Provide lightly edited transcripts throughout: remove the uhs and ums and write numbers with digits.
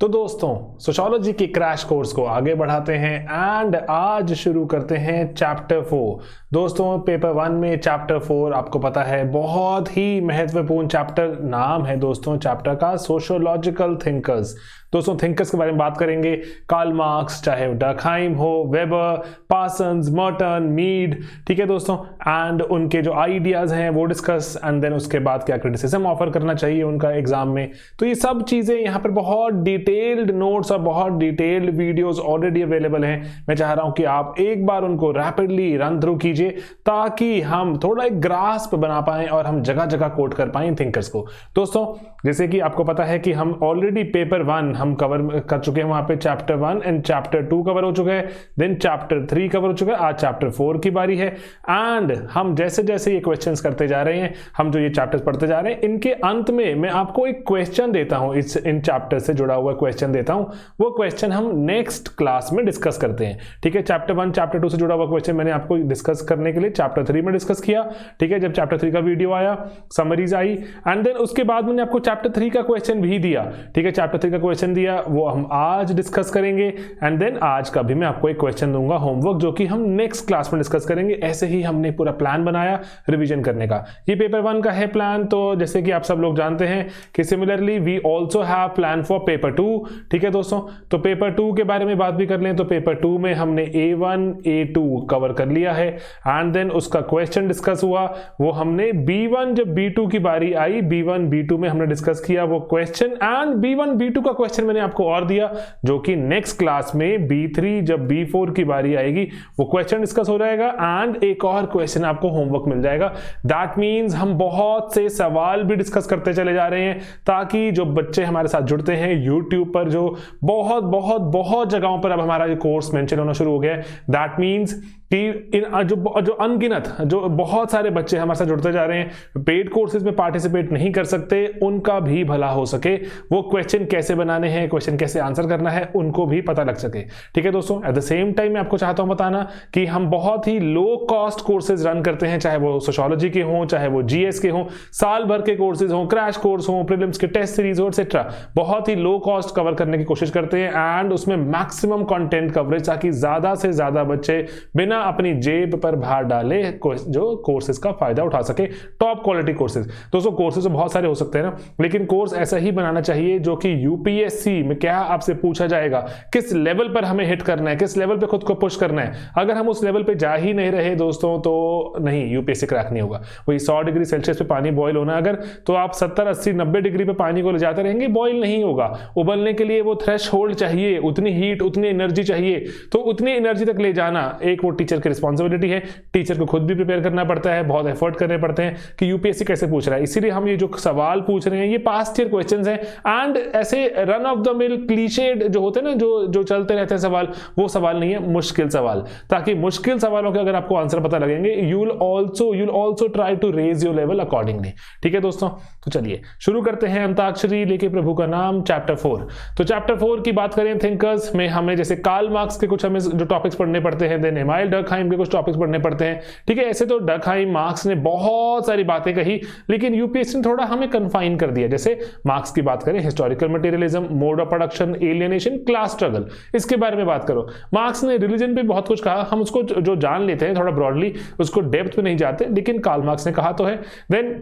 तो दोस्तों सोशियोलॉजी के क्रैश कोर्स को आगे बढ़ाते हैं एंड आज शुरू करते हैं चैप्टर 4। दोस्तों पेपर 1 में चैप्टर 4 आपको पता है बहुत ही महत्वपूर्ण चैप्टर नाम है दोस्तों चैप्टर का सोशियोलॉजिकल थिंकर्स। दोस्तों थिंकर्स के बारे में बात करेंगे, कार्ल मार्क्स, चाहे डर्कहाइम हो, वेबर, पार्सन्स, मर्टन, मीड, ठीक है दोस्तों, एंड उनके जो आइडियाज हैं वो डिस्कस एंड देन उसके बाद क्या क्रिटिसिज्म ऑफर करना चाहिए उनका एग्जाम में। तो ये सब चीजें यहाँ पर बहुत डिटेल्ड नोट्स और बहुत डिटेल्ड वीडियोस ऑलरेडी अवेलेबल हैं। मैं चाह रहा हूं कि आप एक बार उनको रैपिडली रन थ्रू कीजिए ताकि हम थोड़ा एक ग्रास्प बना पाएं और हम जगह जगह कोट कर पाएं थिंकर्स को। दोस्तों जैसे कि आपको पता है कि हम ऑलरेडी पेपर 1 हम कवर कर चुके हैं, वहां पे चैप्टर 1 एंड चैप्टर 2 कवर हो चुके हैं, देन चैप्टर 3 कवर हो चुका है, आज चैप्टर 4 की बारी है। एंड हम जैसे जैसे ये क्वेश्चंस करते जा रहे हैं, हम जो ये चैप्टर्स पढ़ते जा रहे हैं, इनके अंत में मैं आपको एक क्वेश्चन देता हूं, इन चैप्टर से जुड़ा हुआ क्वेश्चन देता हूं। वो क्वेश्चन हम नेक्स्ट क्लास में डिस्कस करते हैं, ठीक है। चैप्टर 1 चैप्टर 2 से जुड़ा हुआ क्वेश्चन मैंने आपको डिस्कस करने के लिए चैप्टर 3 में डिस्कस किया, ठीक है। जब चैप्टर 3 का वीडियो आया, समरीज आई, एंड देन उसके बाद मैंने आपको चैप्टर 3 का क्वेश्चन भी दिया, ठीक है। चैप्टर 3 का क्वेश्चन दिया, वो हम आज डिस्कस करेंगे एंड देन आज का भी मैं आपको एक क्वेश्चन दूंगा होमवर्क, जो कि हम नेक्स्ट क्लास में डिस्कस करेंगे। ऐसे ही हमने पूरा प्लान बनाया रिवीजन करने का। ये पेपर 1 का है प्लान, तो जैसे कि आप सब लोग जानते हैं कि similarly we also have plan for paper 2, ठीक है दोस्तों। तो पेपर 2 के बारे में बात भी कर लें तो पेपर 2 में हमने A1 A2 कवर कर लिया है एंड देन उसका क्वेश्चन डिस्कस हुआ। वो हमने B1 जब B2 की बारी आई, B1 B2 में हमने डिस्कस किया वो क्वेश्चन, एंड B1 B2 का क्वेश्चन मैंने आपको और दिया, जो कि नेक्स्ट क्लास में B3 जब B4 की बारी आएगी वो क्वेश्चन डिस्कस हो जाएगा एंड एक और क्वेश्चन आपको होमवर्क मिल जाएगा। दैट मींस हम बहुत से सवाल भी डिस्कस करते चले जा रहे हैं ताकि जो बच्चे हमारे साथ जुड़ते हैं YouTube पर, जो बहुत बहुत बहुत जगहों पर अब हमारा ये कोर्स मेंशन होना शुरू हो गया है, दैट मींस कि इन जो अनगिनत जो बहुत सारे बच्चे हमारे साथ जुड़ते जा रहे हैं, पेड कोर्सेज में पार्टिसिपेट नहीं कर सकते, उनका भी भला हो सके, वो क्वेश्चन कैसे बनाने हैं, क्वेश्चन कैसे आंसर करना है, उनको भी पता लग सके, ठीक है दोस्तों। एट द सेम टाइम मैं आपको चाहता हूं बताना कि हम बहुत ही लो कॉस्ट कोर्सेज रन करते हैं, चाहे वो सोशियोलॉजी के हों, चाहे वो जीएस के हों, साल भर के कोर्सेज हों, क्रैश कोर्स हों, प्रीलिम्स के टेस्ट सीरीज हो, एक्सेट्रा। बहुत ही लो कॉस्ट कवर करने की कोशिश करते हैं एंड उसमें मैक्सिमम कंटेंट कवरेज, ताकि ज्यादा से ज्यादा बच्चे बिना अपनी जेब पर भार डाले जो कोर्सेज का फायदा उठा सके, टॉप क्वालिटी कोर्सेज। दोस्तों कोर्सेज तो बहुत सारे हो सकते हैं ना, लेकिन कोर्स ऐसा ही बनाना चाहिए जो कि यूपीएससी में क्या आपसे पूछा जाएगा, किस लेवल पर हमें हिट करना है, किस लेवल पे खुद को पुश करना है। अगर हम उस लेवल पे जा ही नहीं रहे दोस्तों तो नहीं, यूपीएससी क्रैक नहीं होगा। वही 100 डिग्री सेल्सियस पे पानी बॉयल होना अगर, तो आप 70 80 90 डिग्री पे पानी को ले जाते रहेंगे, बॉयल नहीं होगा। उबलने के लिए वो थ्रेश होल्ड चाहिए, उतनी हीट, उतनी एनर्जी चाहिए, तो उतनी एनर्जी तक ले जाना एक वो टीचर की रिस्पॉन्सिबिलिटी है। टीचर को खुद भी प्रिपेयर करना पड़ता है, बहुत एफर्ट करने पड़ते हैं कि यूपीएससी कैसे पूछ रहा है। इसीलिए हम ये जो सवाल पूछ रहे हैं ये पास्ट ईयर क्वेश्चंस हैं एंड ऐसे run of the mill clichéd जो होते हैं ना, जो चलते रहते हैं सवाल, वो सवाल नहीं है, मुश्किल सवाल, ताकि मुश्किल सवालों के अगर आपको आंसर पता लगेंगे you'll also try to raise your level accordingly, ठीक है दोस्तों। तो चलिए शुरू करते हैं अंताक्षरी लेके प्रभु का नाम चैप्टर 4। तो चैप्टर 4 की बात करें थिंकर्स में, हमें जैसे कार्ल मार्क्स के कुछ हमें जो टॉपिक्स पढ़ने पड़ते हैं, देन इमानुएल डर्कहाइम के कुछ टॉपिक्स पढ़ने पड़ते हैं, ठीक है। ऐसे तो डर्कहाइम, मार्क्स ने बहुत सारी बातें कही, लेकिन यूपीएससी ने थोड़ा हमें कन्फाइन कर दिया। जैसे मार्क्स की बात करें, historical materialism, mode of production, alienation, class struggle, इसके बारे में बात करो। मार्क्स ने रिलीजन पे बहुत कुछ कहा, हम उसको जो जान लेते हैं थोड़ा ब्रॉडली, उसको डेप्थ में नहीं जाते, लेकिन कार्ल मार्क्स ने कहा तो है। देन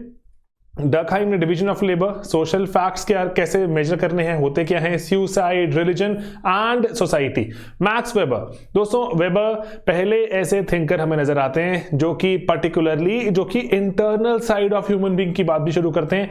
डर्कहाइम ने division of labour, social facts क्या कैसे मेजर करने हैं, होते क्या हैं, suicide, religion and society. Max weber, दोस्तों वेबर पहले ऐसे थिंकर हमें नजर आते हैं जो कि पर्टिकुलरली जो कि internal side of human being की बात भी शुरू करते हैं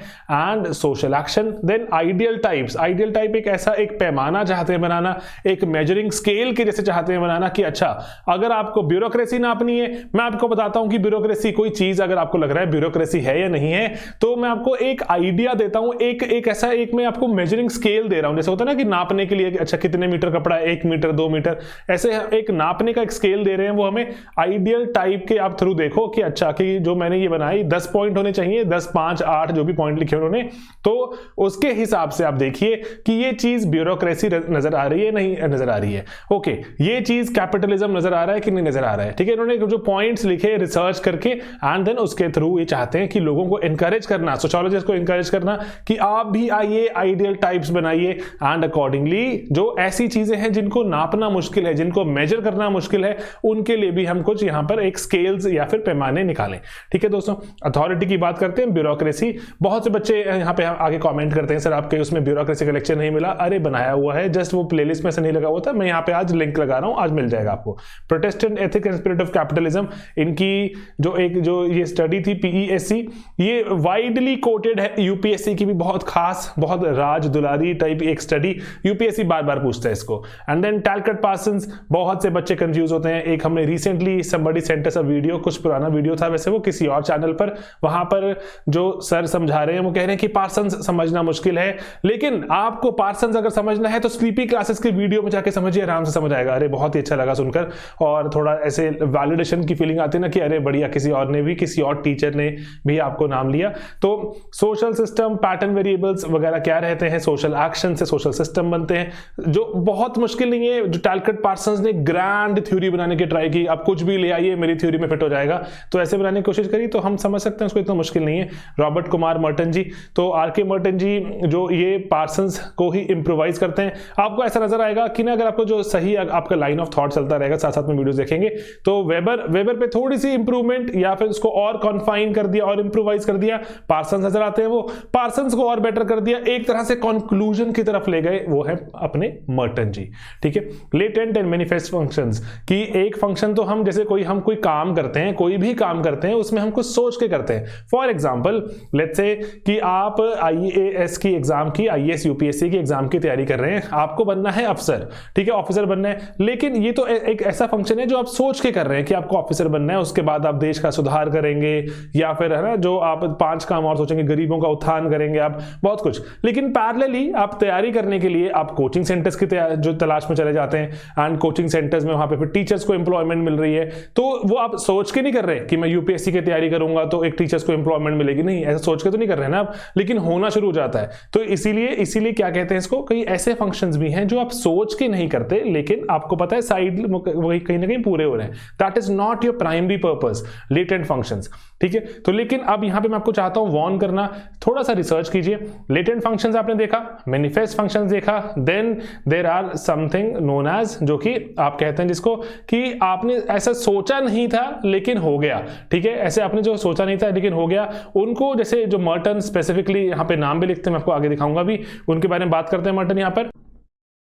and social action. Then ideal types, ideal type एक ऐसा एक पैमाना चाहते हैं बनाना, एक मेजरिंग स्केल के जैसे चाहते हैं बनाना कि अच्छा अगर आपको ब्यूरोक्रेसी नापनी है, मैं आपको बताता हूं कि ब्यूरोक्रेसी कोई चीज अगर आपको लग रहा है ब्यूरोक्रेसी है या नहीं है, तो मैं आपको एक आइडिया देता हूं, एक ऐसा एक मैं आपको मेजरिंग स्केल दे रहा हूं। जैसे होता है ना कि नापने के लिए अच्छा कितने मीटर कपड़ा है, 1 मीटर 2 मीटर, ऐसे एक नापने का एक स्केल दे रहे हैं, वो हमें आइडियल टाइप के आप थ्रू देखो कि अच्छा कि जो मैंने ये बनाई 10 पॉइंट होने चाहिए, 10 5 8 जो भी पॉइंट लिखे उन्होंने, तो उसके हिसाब से आप देखिए कि ये चीज ब्यूरोक्रेसी नजर आ रही है नहीं नजर आ रही है, ओके ये चीज कैपिटलिज्म नजर आ रहा है कि नहीं नजर आ रहा है, ठीक है। इन्होंने जो पॉइंट्स लिखे रिसर्च करके एंड देन उसके थ्रू ये चाहते हैं कि लोगों को एनकरेज करना करना, सोशियोलॉजिस्ट को इंकरेज करना कि आप भी आइए, आइडियल टाइप्स बनाइए एंड अकॉर्डिंगली जो ऐसी चीजें हैं जिनको नापना मुश्किल है, जिनको मेजर करना मुश्किल है, उनके लिए भी हम कुछ यहां पर एक स्केल्स या फिर पैमाने निकालें। ठीक है दोस्तों, अथॉरिटी की बात करते हैं, ब्यूरोक्रेसी। बहुत से बच्चे यहां पे आगे कमेंट करते हैं सर आपके उसमें ब्यूरोक्रेसी का लेक्चर नहीं मिला। अरे बनाया हुआ है, जस्ट वो प्लेलिस्ट में से नहीं लगा हुआ था, मैं यहां पे आज लिंक लगा रहा हूं, आज मिल जाएगा आपको। Protestant ethic and spirit of capitalism, इनकी जो ये स्टडी थी PESC, ये वाइडली कोटेड है, यूपीएससी की भी बहुत खास, बहुत राज दुलारी टाइप एक स्टडी, यूपीएससी बार बार पूछता है इसको। एंड देन टैलकट पार्सन्स, बहुत से बच्चे कंफ्यूज होते हैं। एक हमने recently somebody Saint us a video, कुछ पुराना वीडियो था वैसे वो किसी और चैनल पर, वहां पर जो सर समझा रहे हैं वो कह रहे हैं कि पार्सन्स समझना मुश्किल है, लेकिन आपको पार्सन्स अगर समझना है तो स्लीपी क्लासेस के वीडियो में जाके समझिए, आराम से समझ आएगा। अरे बहुत ही अच्छा लगा सुनकर, और थोड़ा ऐसे वैलिडेशन की फीलिंग आती है ना कि अरे बढ़िया, किसी और ने भी, किसी और टीचर ने भी आपको नाम लिया। तो सोशल सिस्टम, पैटर्न वेरिएबल्स वगैरह क्या रहते हैं, सोशल एक्शन से सोशल सिस्टम बनते हैं, जो बहुत मुश्किल नहीं है। जो टैलकट पार्सन्स ने ग्रैंड थ्योरी बनाने की ट्राई की, आप कुछ भी ले आइए मेरी थ्योरी में फिट हो जाएगा, तो ऐसे बनाने की कोशिश करी, तो हम समझ सकते हैं उसको, इतना मुश्किल नहीं है। रॉबर्ट कुमार मर्टन जी, तो आरके मर्टन जी जो ये पार्सन्स को ही इंप्रोवाइज करते हैं। आपको ऐसा नजर आएगा कि ना, अगर आपको जो सही आपका लाइन ऑफ थॉट चलता रहेगा, साथ साथ में वीडियोस देखेंगे, तो वेबर पे थोड़ी सी इंप्रूवमेंट या फिर उसको और कॉन्फाइन कर दिया और इंप्रोवाइज कर दिया, पार्सन्स नजर आते हैं, वो पार्सन्स को और बेटर कर दिया, एक तरह से कंक्लूजन की तरफ ले गए, वो है अपने मर्टन जी। ठीक है, लेटेंट एंड मैनिफेस्ट फंक्शंस, कि एक फंक्शन तो हम जैसे हम कोई काम करते हैं, कोई भी काम करते हैं, उसमें हम कुछ सोच के करते हैं। फॉर एग्जांपल लेट्स से कि आप IAS की एग्जाम की, IAS UPSC की एग्जाम की तैयारी कर रहे हैं, आपको बनना है अफसर, ठीक है, ऑफिसर बनना है, लेकिन ये तो एक ऐसा फंक्शन है जो आप सोच के कर रहे हैं कि आपको ऑफिसर बनना है, उसके बाद आप देश का सुधार करेंगे, या फिर है ना जो आप 5 काम और सोचेंगे, गरीबों का उत्थान करेंगे, आप बहुत कुछ। लेकिन पैरेलली आप तैयारी करने के लिए आप कोचिंग सेंटर्स की जो तलाश में चले जाते हैं, एंड कोचिंग सेंटर्स में वहां पे फिर टीचर्स को एम्प्लॉयमेंट मिल रही है, तो वो आप सोच के नहीं कर रहे कि मैं यूपीएससी की तैयारी करूंगा तो एक टीचर्स को एम्प्लॉयमेंट मिलेगी, नहीं, ऐसा सोच के तो नहीं कर रहे ना आप, लेकिन होना शुरू हो जाता है। तो इसीलिए क्या कहते हैं इसको, कई ऐसे फंक्शंस भी हैं जो आप सोच के नहीं करते, लेकिन आपको पता है साइड वही कहीं ना कहीं पूरे हो रहे हैं। That is not your primary purpose, latent functions. ठीक है, तो लेकिन अब यहां पे मैं आपको चाहता हूं वार्न करना, थोड़ा सा रिसर्च कीजिए। लेटेंट फंक्शंस आपने देखा, मैनिफेस्ट फंक्शंस देखा, then there are something known as, जो कि आप कहते हैं जिसको कि आपने ऐसा सोचा नहीं था लेकिन हो गया। ठीक है, ऐसे आपने जो सोचा नहीं था लेकिन हो गया, उनको जैसे जो मर्टन स्पेसिफिकली यहां पे नाम भी लिखते हैं, मैं आपको आगे दिखाऊंगा भी, उनके बारे में बात करते हैं। मर्टन यहां पर,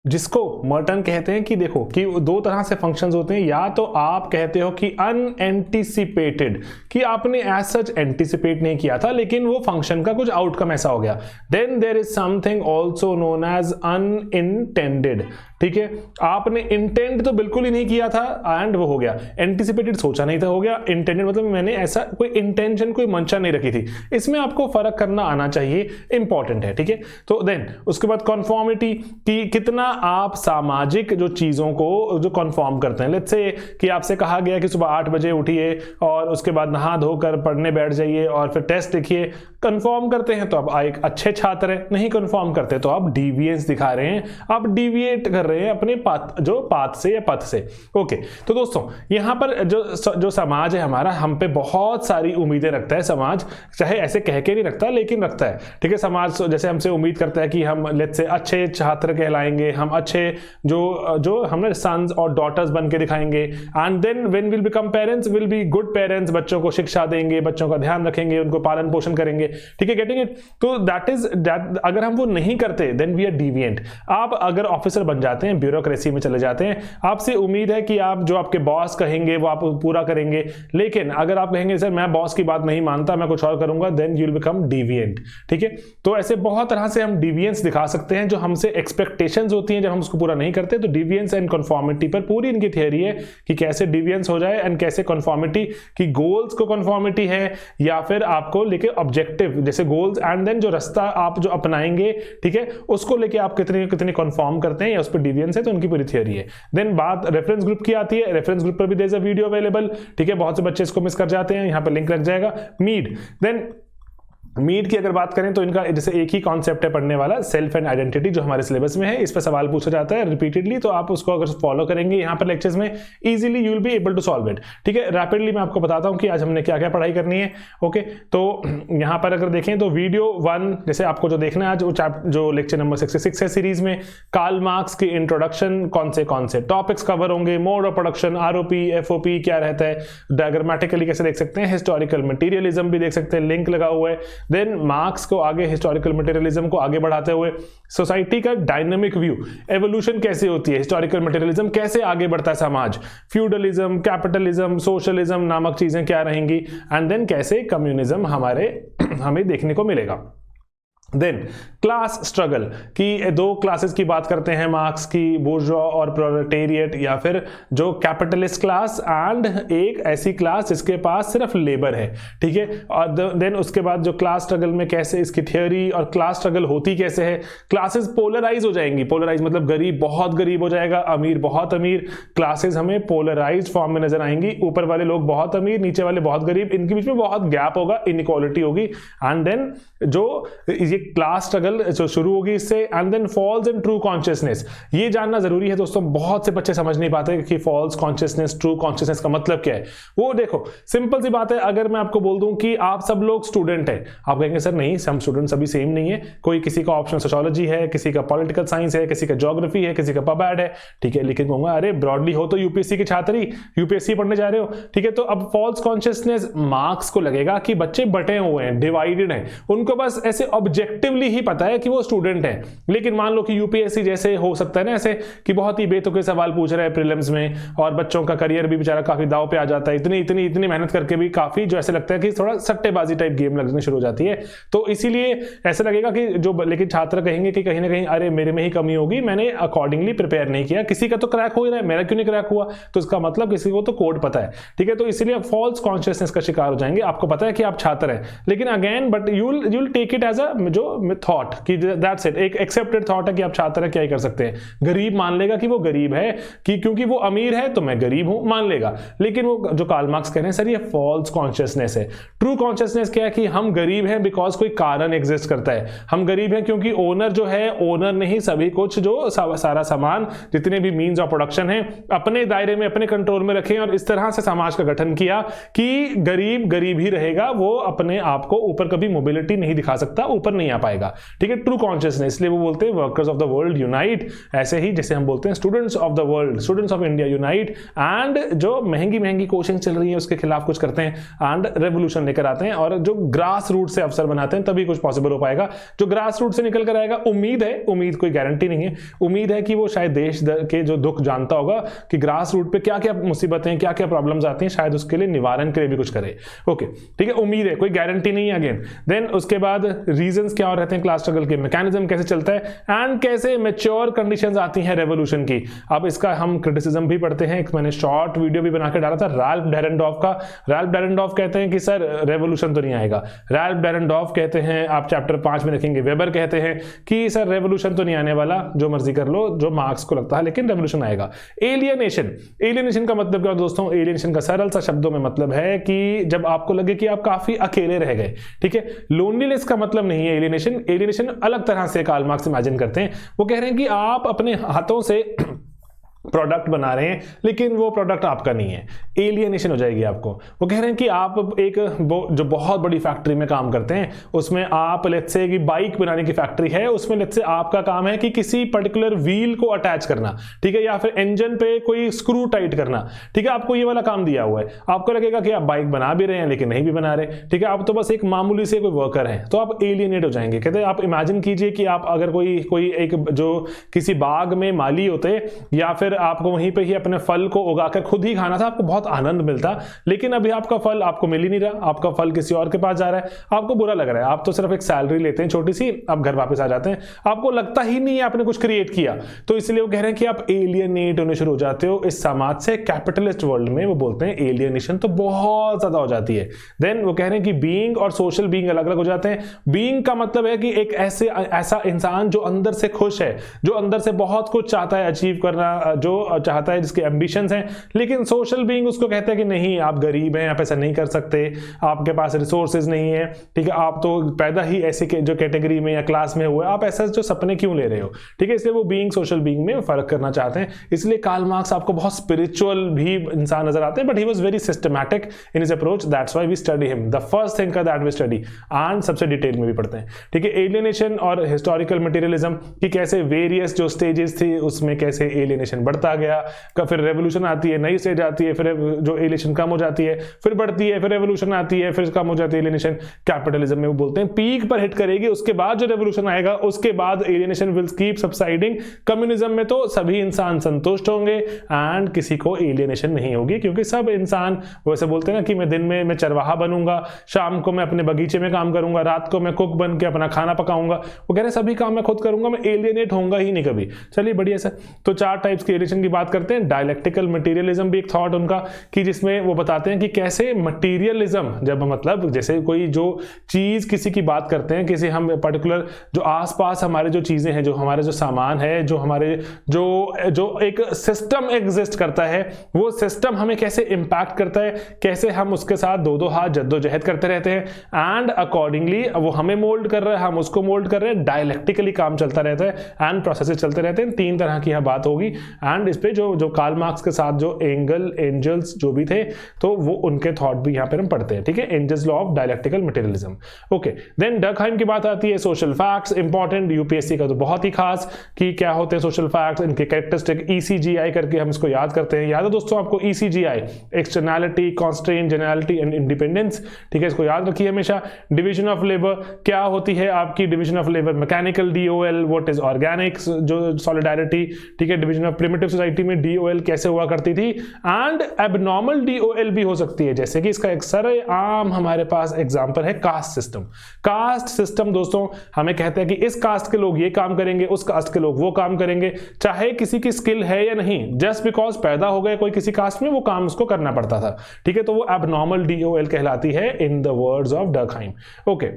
जिसको मर्टन कहते हैं कि देखो कि 2 तरह से फंक्शंस होते हैं, या तो आप कहते हो कि अनएंटिसिपेटेड, कि आपने एज सच एंटिसिपेट नहीं किया था लेकिन वो फंक्शन का कुछ आउटकम ऐसा हो गया। Then there is something also known as unintended. ठीक है, आपने इंटेंड तो बिल्कुल ही नहीं किया था एंड वो हो गया, एंटिसिपेटेड सोचा नहीं था, हो गया, इंटेंडेड मतलब मैंने ऐसा कोई इंटेंशन, कोई मंशा नहीं रखी थी। इसमें आपको फर्क करना आना चाहिए, इंपॉर्टेंट है। ठीक है, तो देन उसके बाद कॉन्फॉर्मिटी, कि कितना आप सामाजिक जो चीजों को जो कॉन्फॉर्म करते हैं। लेट्स से कि आपसे कहा गया कि सुबह 8 बजे उठिए और उसके बाद नहा धोकर पढ़ने बैठ जाइए और फिर टेस्ट लिखिए, कंफर्म करते हैं तो आप एक अच्छे छात्र हैं, नहीं कंफर्म करते तो आप डिविएंस दिखा रहे हैं, आप डिविएट कर रहे हैं अपने पाथ से या पथ से। ओके, तो दोस्तों यहां पर जो समाज है हमारा, हम पे बहुत सारी उम्मीदें रखता है समाज, चाहे ऐसे कह के नहीं रखता लेकिन रखता है। ठीक है, समाज जैसे हमसे उम्मीद करता है कि हम लेट्स से अच्छे छात्र कहलाएंगे, हम अच्छे जो हमने सन्स और डॉटर्स बन के दिखाएंगे, and then when will become parents will be good parents, बच्चों को शिक्षा देंगे, बच्चों का ध्यान रखेंगे, उनको पालन पोषण करेंगे। ठीक है, गेटिंग इट? तो दैट अगर हम वो नहीं करते देन वी आर डिविएंट। आप अगर ऑफिसर बन जाते हैं, ब्यूरोक्रेसी में चले जाते हैं, आपसे उम्मीद है कि आप जो आपके बॉस कहेंगे वो आप पूरा करेंगे, लेकिन अगर आप कहेंगे सर मैं बॉस की बात नहीं मानता, मैं कुछ और करूंगा, then you will become deviant. ठीक है, तो ऐसे बहुत तरह से हम डिविएंस दिखा सकते हैं, जो हमसे एक्सपेक्टेशंस होती हैं, जब हम उसको पूरा नहीं करते। तो डिविएंस एंड कन्फॉर्मिटी पर पूरी इनकी थियरी है कि कैसे डिविएंस हो जाए एंड कैसे कन्फॉर्मिटी, कि गोल्स को कन्फॉर्मिटी है या फिर आपको लेके ऑब्जेक्टिव, जैसे गोल्स एंड देन जो रास्ता आप जो अपनाएंगे, ठीक है, उसको लेके आप कितने कन्फॉर्म करते हैं या उस पर डिविएंस है, तो उनकी पूरी थियरी है। देन बात रेफरेंस ग्रुप की आती है, रेफरेंस ग्रुप पर भी there is a video available. ठीक है, बहुत से बच्चे इसको मिस कर जाते हैं, यहां पर लिंक लग जाएगा, मीड। देन मीट की अगर बात करें तो इनका जैसे एक ही कॉन्सेप्ट है पढ़ने वाला, सेल्फ एंड आइडेंटिटी, जो हमारे सिलेबस में है। इस पर सवाल पूछा जाता है रिपीटेडली, तो आप उसको अगर फॉलो करेंगे यहाँ पर लेक्चर्स में easily you will be able to solve it. ठीक है, रैपिडली मैं आपको बताता हूँ कि आज हमने क्या क्या पढ़ाई करनी है। ओके, तो यहाँ पर अगर देखें तो वीडियो 1 जैसे आपको जो देखना है आज जो लेक्चर नंबर 66 है सीरीज में, कार्ल मार्क्स की इंट्रोडक्शन, कौन से टॉपिक्स कवर होंगे, mode of production, ROP FOP क्या रहता है, डायग्रामेटिकली कैसे देख सकते हैं, हिस्टोरिकल मटेरियलिज्म भी देख सकते हैं, लिंक लगा हुआ है। देन मार्क्स को आगे हिस्टोरिकल मटेरियलिज्म को आगे बढ़ाते हुए सोसाइटी का डायनामिक व्यू, एवोल्यूशन कैसे होती है, हिस्टोरिकल मटेरियलिज्म कैसे आगे बढ़ता है समाज, फ्यूडलिज्म, कैपिटलिज्म, सोशलिज्म नामक चीजें क्या रहेंगी, एंड देन कैसे कम्युनिज्म हमें देखने को मिलेगा। देन क्लास स्ट्रगल की 2 क्लासेस की बात करते हैं मार्क्स की, बोर्जॉ और प्रोलेटेरिएट, या फिर जो कैपिटलिस्ट क्लास एंड एक ऐसी क्लास जिसके पास सिर्फ लेबर है। ठीक है, और देन उसके बाद जो क्लास स्ट्रगल में कैसे इसकी थियोरी और क्लास स्ट्रगल होती कैसे है, क्लासेस पोलराइज हो जाएंगी, पोलराइज मतलब गरीब बहुत गरीब हो जाएगा, अमीर बहुत अमीर, क्लासेस हमें पोलराइज फॉर्म में नजर आएंगी, ऊपर वाले लोग बहुत अमीर, नीचे वाले बहुत गरीब, इनके बीच में बहुत गैप होगा, इनइक्वालिटी होगी। एंड देन जो क्लास स्ट्रगल जो शुरू होगी इससे, and then falls in true consciousness. ये जानना जरूरी है दोस्तों, बहुत से बच्चे समझ नहीं पाते कि फॉल्स कॉन्शियसनेस, ट्रू कॉन्शियसनेस का मतलब क्या है। वो देखो सिंपल सी बात है, अगर मैं आपको बोल दूं कि आप सब लोग स्टूडेंट हैं, आप कहेंगे सर नहीं, हम स्टूडेंट सभी सेम नहीं है, कोई किसी का ऑप्शनल सोशियोलॉजी है, किसी का पॉलिटिकल साइंस है, किसी का ज्योग्राफी है, किसी का पबैड है। ठीक है, लेकिन कहूंगा अरे ब्रॉडली हो तो यूपीएससी की छात्री, यूपीएससी पढ़ने जा रहे हो। ठीक है, तो अब फॉल्स कॉन्शियसनेस मार्क्स को लगेगा कि बच्चे बटे हुए हैं, डिवाइडेड हैं, उनको बस ऐसे ऑब्जेक्टिवली ही पता है कि वो स्टूडेंट है। लेकिन मान लो कि यूपीएससी जैसे हो सकता है ना ऐसे कि बहुत ही बेतुके सवाल पूछ रहे हैं प्रीलिम्स में, और बच्चों का करियर भी बेचारा काफी दाव पे आ जाता है, इतनी मेहनत करके भी काफी जो ऐसे लगता है कि थोड़ा सट्टेबाजी टाइप गेम लगने शुरू हो जाती है। तो इसीलिए ऐसा लगेगा कि लेकिन छात्र कहेंगे कि कहीं ना कहीं अरे मेरे में ही कमी होगी, मैंने अकॉर्डिंगली प्रिपेयर नहीं किया, किसी का तो क्रैक हो ही रहा है, मेरा क्यों नहीं क्रैक हुआ, तो इसका मतलब किसी को तो कोड पता है। ठीक है, तो इसलिए फॉल्स कॉन्शियसनेस का शिकार हो जाएंगे। आपको पता है कि आप छात्र हैं, लेकिन again but you will take it as a जो थॉट कि दैट्स इट, एक एक्सेप्टेड थॉट है कि आप छात्र हैं, क्या ही कर सकते हैं। गरीब मान लेगा कि वो गरीब है, कि क्योंकि वो अमीर है तो मैं गरीब हूं, मान लेगा। लेकिन वो जो कार्ल मार्क्स कह रहे हैं सर ये फॉल्स कॉन्शियसनेस है। ट्रू कॉन्शियसनेस क्या है कि हम गरीब हैं बिकॉज कोई कारण एग्जिस्ट करता है। हम गरीब हैं क्योंकि ओनर जो है, ओनर ने ही सभी कुछ जो सारा सामान, जितने भी मीन्स ऑफ प्रोडक्शन है, अपने दायरे में, अपने कंट्रोल में रखे, और इस तरह से समाज का गठन किया कि गरीब गरीब ही रहेगा, वो अपने आप को ऊपर कभी मोबिलिटी नहीं दिखा सकता, ऊपर नहीं आ पाएगा। ठीक है, ट्रू कॉन्शियसनेस, इसलिए वो बोलते हैं workers of the world unite. ऐसे ही जैसे हम बोलते हैं students of the world, students of India unite, and जो महंगी कोचिंग चल रही है उसके खिलाफ कुछ करते हैं, एंड रेवोल्यूशन लेकर आते हैं, और जो ग्रास रूट से अफसर बनाते हैं, तभी कुछ पॉसिबल हो पाएगा। जो ग्रास रूट से निकल कर आएगा, उम्मीद कोई गारंटी नहीं है, उम्मीद है कि वो शायद देश के जो दुख जानता होगा कि ग्रास रूट पे क्या क्या मुसीबतें, क्या क्या प्रॉब्लम्स आती हैं, शायद उसके लिए निवारण के लिए भी कुछ करे। ओके, ठीक है, उम्मीद है, कोई गारंटी नहीं है अगेन। देन उसके बाद रीजंस क्या रहते हैं क्लास स्ट्रगल के, मैकेनिज्म कैसे चलता है, एंड कैसे मैच्योर कंडीशंस आती हैं रेवोल्यूशन की। अब इसका हम क्रिटिसिज्म भी पढ़ते हैं, मैंने शॉर्ट वीडियो भी बना के डाला था राल्फ डेरेनडॉर्फ का। राल्फ डेरेनडॉर्फ कहते हैं कि सर रेवोल्यूशन तो नहीं आएगा। राल्फ डेरेनडॉर्फ कहते हैं, आप चैप्टर 5 में देखेंगे, वेबर कहते हैं कि सर रेवोल्यूशन तो नहीं आने वाला, जो मर्जी कर लो, जो मार्क्स को लगता है, लेकिन रेवोल्यूशन आएगा। एलियनेशन का मतलब क्या दोस्तों? एलियनेशन का सरल सा शब्दों में मतलब है कि जब आपको लगे कि आप काफी अकेले रह गए। ठीक है, लोनलीनेस का मतलब नहीं है एलियनेशन अलग तरह से कार्ल मार्क्स इमेजिन करते हैं। वो कह रहे हैं कि आप अपने हाथों से प्रोडक्ट बना रहे हैं, लेकिन वो प्रोडक्ट आपका नहीं है, एलियनेशन हो जाएगी आपको। वो कह रहे हैं कि आप एक जो बहुत बड़ी फैक्ट्री में काम करते हैं, उसमें आप लेट्स से कि बाइक बनाने की फैक्ट्री है, उसमें लेट्स से आपका काम है कि किसी पर्टिकुलर व्हील को अटैच करना, ठीक है, या फिर इंजन पे कोई स्क्रू टाइट करना। ठीक है, आपको ये वाला काम दिया हुआ है, आपको लगेगा कि आप बाइक बना भी रहे हैं लेकिन नहीं भी बना रहे। ठीक है, आप तो बस एक मामूली से कोई वर्कर हैं, तो आप एलियनेट हो जाएंगे। कहते हैं आप इमेजिन कीजिए कि आप अगर कोई एक जो किसी बाग में माली होते, या फिर आपको वहीं पे ही अपने फल को उगाकर खुद ही खाना था, आपको बहुत आनंद मिलता, लेकिन अभी आपका फल आपको मिल ही नहीं रहा, आपका फल किसी और के पास जा रहा है, आपको बुरा लग रहा है। आप तो सिर्फ एक सैलरी लेते हैं छोटी सी, आप घर वापस आ जाते हैं, आपको लगता ही नहीं है आपने कुछ क्रिएट किया। तो इसलिए वो कह रहे हैं कि आप एलियनेट होने शुरू हो जाते हो इस समाज से। कैपिटलिस्ट वर्ल्ड में वो बोलते हैं एलियनेशन तो बहुत ज्यादा हो जाती है। देन वो कह रहे हैं कि बीइंग और सोशल बीइंग अलग अलग हो जाते हैं। बीइंग का मतलब है कि एक ऐसा इंसान जो अंदर से खुश है, जो अंदर से बहुत कुछ चाहता है अचीव करना, जो चाहता है, जिसके एम्बिशंस हैं, लेकिन सोशल बीइंग उसको कहता है कि नहीं, आप गरीब हैं, आप ऐसा नहीं कर सकते, आपके पास रिसोर्सेज नहीं है, ठीक है, आप तो पैदा ही ऐसे जो कैटेगरी में या क्लास में हुए, आप ऐसा जो सपने क्यों ले रहे हो, ठीक है। इसलिए वो बीइंग सोशल बीइंग में फर्क करना चाहते हैं। इसलिए कार्ल मार्क्स आपको बहुत स्पिरिचुअल भी इंसान नजर आते हैं, but he was very systematic in his approach, that's why we study him, the first thinker that we study, and सबसे डिटेल में भी पढ़ते हैं, ठीक है। एलियनेशन और हिस्टोरिकल मटेरियलिज्म की कैसे वेरियस जो स्टेजेस थी उसमें कैसे एलियनेशन बढ़ता गया, फिर रेवोल्यूशन आती है, नई स्टेज आती है, फिर जो एलियनेशन कम हो जाती है, फिर बढ़ती है, फिर रेवोल्यूशन आती है, फिर कम हो जाती है एलियनेशन। कैपिटलिज्म में वो बोलते हैं पीक पर हिट करेगी, उसके बाद जो रेवोल्यूशन आएगा उसके बाद alienation will keep subsiding. Communism में तो सभी इंसान संतुष्ट होंगे एंड किसी को एलियनेशन नहीं होगी, क्योंकि सब इंसान वैसे बोलते हैं ना कि मैं दिन में मैं चरवाहा बनूंगा, शाम को मैं अपने बगीचे में काम करूंगा, रात को मैं कुक बन के अपना खाना पकाऊंगा, वो कह रहे हैं सभी काम मैं खुद करूंगा, मैं एलियनेट होऊंगा ही नहीं कभी। चलिए बढ़िया सर, तो 4 टाइप्स की एलियनेशन की बात करते हैं। डायलेक्टिकल मटेरियलिज्म भी एक थॉट उनका, कि जिसमें वो बताते हैं कि कैसे मटेरियलिज्म, जब मतलब जैसे कोई जो चीज किसी की बात करते हैं, किसी हम पर्टिकुलर जो आसपास हमारे जो चीजें हैं, जो हमारे जो सामान है, जो हमारे जो एक सिस्टम एग्जिस्ट करता है, वो सिस्टम हमें कैसे इंपैक्ट करता है, कैसे हम उसके साथ दो हाथ जद्दोजहद करते रहते हैं, एंड अकॉर्डिंगली वो हमें मोल्ड कर रहा है, हम उसको मोल्ड कर रहे हैं। डायलेक्टिकली काम चलता रहता है एंड प्रोसेसेस चलते रहते हैं। 3 तरह की यह बात होगी, एंड इस पे जो कार्ल मार्क्स के साथ जो एंजल्स जो भी थे, तो वो उनके थॉट भी यहां पर हम पढ़ते हैं, ठीक है। Engels law of dialectical materialism. Okay, then Durkheim की बात आती है, सोशल फैक्ट्स इंपॉर्टेंट, यूपीएससी का तो बहुत ही खास, कि क्या होते हैं सोशल फैक्ट्स, इनके कैरेक्टरिस्टिक, ईसीजीआई करके हम इसको याद करते हैं। याद है दोस्तों आपको ECGI, externality, constraint, generality and independence, ठीक है, इसको याद रखिए हमेशा। डिवीजन ऑफ लेबर क्या होती है आपकी, division of labour mechanical, DOL, what is Organics, जो सॉलिडारिटी, ठीक है। डिवीजन ऑफ प्रिमिटिव सोसाइटी में डीओएल कैसे हुआ करती थी, एंड एबनॉर्मल डीओएल भी हो सकती है, जैसे कि इसका एक सरे आम हमारे पास एग्जांपल है कास्ट सिस्टम। कास्ट सिस्टम दोस्तों हमें कहते हैं कि इस कास्ट के लोग ये काम करेंगे, उस कास्ट के लोग वो काम करेंगे, चाहे किसी की स्किल है या नहीं, जस्ट बिकॉज पैदा हो गए कोई किसी कास्ट में, वो काम उसको करना पड़ता था, ठीक है। तो वो एबनॉर्मल डीओएल कहलाती है in the words of Durkheim. Okay,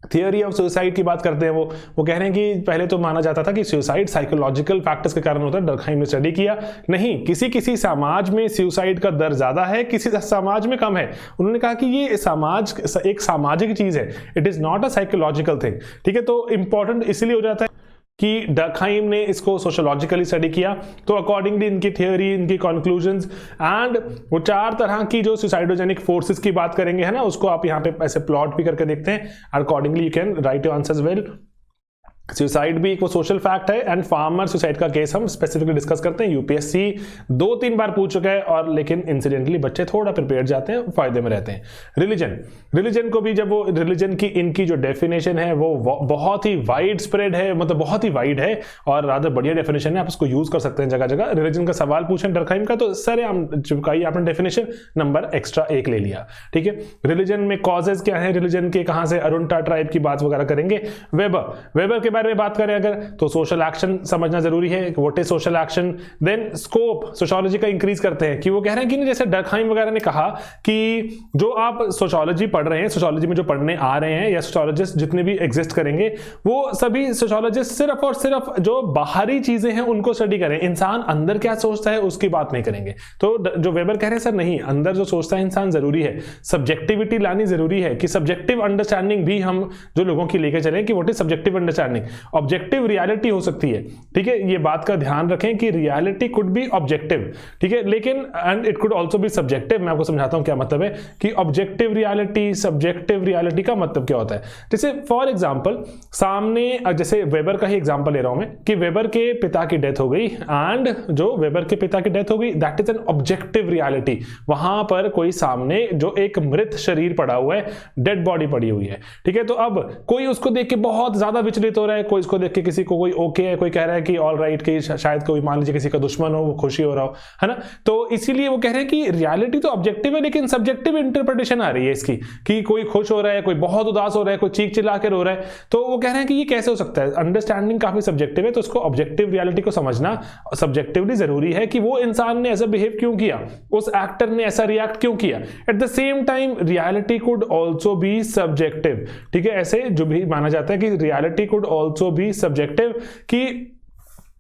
theory of suicide की बात करते हैं। वो कह रहे हैं कि पहले तो माना जाता था कि सुसाइड साइकोलॉजिकल फैक्टर्स के कारण होता है, डर्कहाइम ने स्टडी किया, नहीं, किसी समाज में सुसाइड का दर ज्यादा है, किसी समाज में कम है। उन्होंने कहा कि ये समाज एक सामाजिक चीज है, it is not a psychological thing, ठीक है। तो इंपॉर्टेंट इसलिए हो जाता है कि डर्कहाइम ने इसको सोशियोलॉजिकली स्टडी किया, तो अकॉर्डिंगली इनकी थियोरी, इनकी कंक्लूजन्स, एंड वो 4 तरह की जो सुसाइडोजेनिक फोर्सेस की बात करेंगे, है ना, उसको आप यहाँ पे ऐसे प्लॉट भी करके देखते हैं। Accordingly you can write your answers well. Suicide भी एक वो सोशल फैक्ट है, एंड फार्मर सुसाइड का केस हम स्पेसिफिकली डिस्कस करते हैं। यूपीएससी 2-3 बार पूछ चुका है, और लेकिन इंसिडेंटली बच्चे थोड़ा प्रिपेयर जाते हैं, फायदे में रहते हैं। रिलीजन को भी, जब वो रिलीजन की इनकी जो डेफिनेशन है वो बहुत ही वाइड स्प्रेड है, मतलब बहुत ही वाइड है, और रादर बढ़िया डेफिनेशन है, आप उसको यूज कर सकते हैं जगह जगह। रिलीजन का सवाल पूछें डर्कहाइम का, तो सर हम चिपकाइए आपने डेफिनेशन, नंबर एक्स्ट्रा 1 ले लिया, ठीक है। रिलीजन में कॉजेज क्या है, रिलीजन के कहां से, अरुंटा ट्राइब की बात वगैरह करेंगे। वेबर के बारे में बात करें अगर, तो सोशल एक्शन समझना जरूरी है, what is social action. Then scope sociology का इंक्रीज करते हैं, कि वो कह रहे हैं कि जैसे डर्कहाइम वगैरह ने कहा कि जो आप सोशियोलॉजी पढ़ रहे हैं, सोशियोलॉजी में जो पढ़ने आ रहे हैं, या सोशियोलॉजिस्ट जितने भी एग्जिस्ट करेंगे, वो सभी सोशियोलॉजिस्ट सिर्फ और सिर्फ जो बाहरी चीजें हैं उनको स्टडी करें, इंसान अंदर क्या सोचता है उसकी बात नहीं करेंगे। तो जो वेबर कह रहे हैं सर नहीं, अंदर जो सोचता है इंसान जरूरी है, सब्जेक्टिविटी लानी जरूरी है, कि सब्जेक्टिव अंडरस्टैंडिंग भी हम जो लोगों की लेके चलें, कि what is subjective understanding. Objective reality हो सकती है, ठीक है, ये बात का ध्यान रखें कि रियलिटी कुड बी ऑब्जेक्टिव, ठीक है, लेकिन and it could also be subjective. मैं आपको समझाता हूं क्या मतलब है कि ऑब्जेक्टिव रियलिटी, सब्जेक्टिव रियलिटी का मतलब क्या होता है। जैसे फॉर एग्जांपल सामने, जैसे वेबर का ही एग्जांपल ले रहा हूं मैं, कि वेबर के पिता की डेथ हो गई, एंड जो वेबर के पिता की डेथ हो गई, that is an objective reality. वहां पर कोई सामने जो एक मृत शरीर पड़ा हुआ है, डेड बॉडी पड़ी हुई है, ठीक है। तो अब कोई उसको देख के बहुत ज्यादा विचलित हो रहा है, कोई इसको देख के किसी को कोई ओके है, कोई कह रहा है कि ऑल राइट, कि शायद कोई मान लीजिए किसी का दुश्मन हो, वो खुशी हो रहा हो, है ना। तो इसीलिए वो कह रहे हैं कि रियलिटी तो ऑब्जेक्टिव है, लेकिन सब्जेक्टिव इंटरप्रिटेशन आ रही है इसकी, कि कोई खुश हो रहा है, कोई बहुत उदास हो रहा है, कोई चीख चिल्ला के रो रहा है। तो वो कह रहे हैं कि ये कैसे हो सकता है, अंडरस्टैंडिंग काफी सब्जेक्टिव है, तो उसको ऑब्जेक्टिव रियलिटी को समझना सब्जेक्टिवली जरूरी है, कि वो इंसान ने ऐसा बिहेव क्यों किया, उस एक्टर ने ऐसा रिएक्ट क्यों किया। At the same time reality could also be subjective, ठीक है। ऐसे जो भी माना जाता है कि reality could also be subjective, कि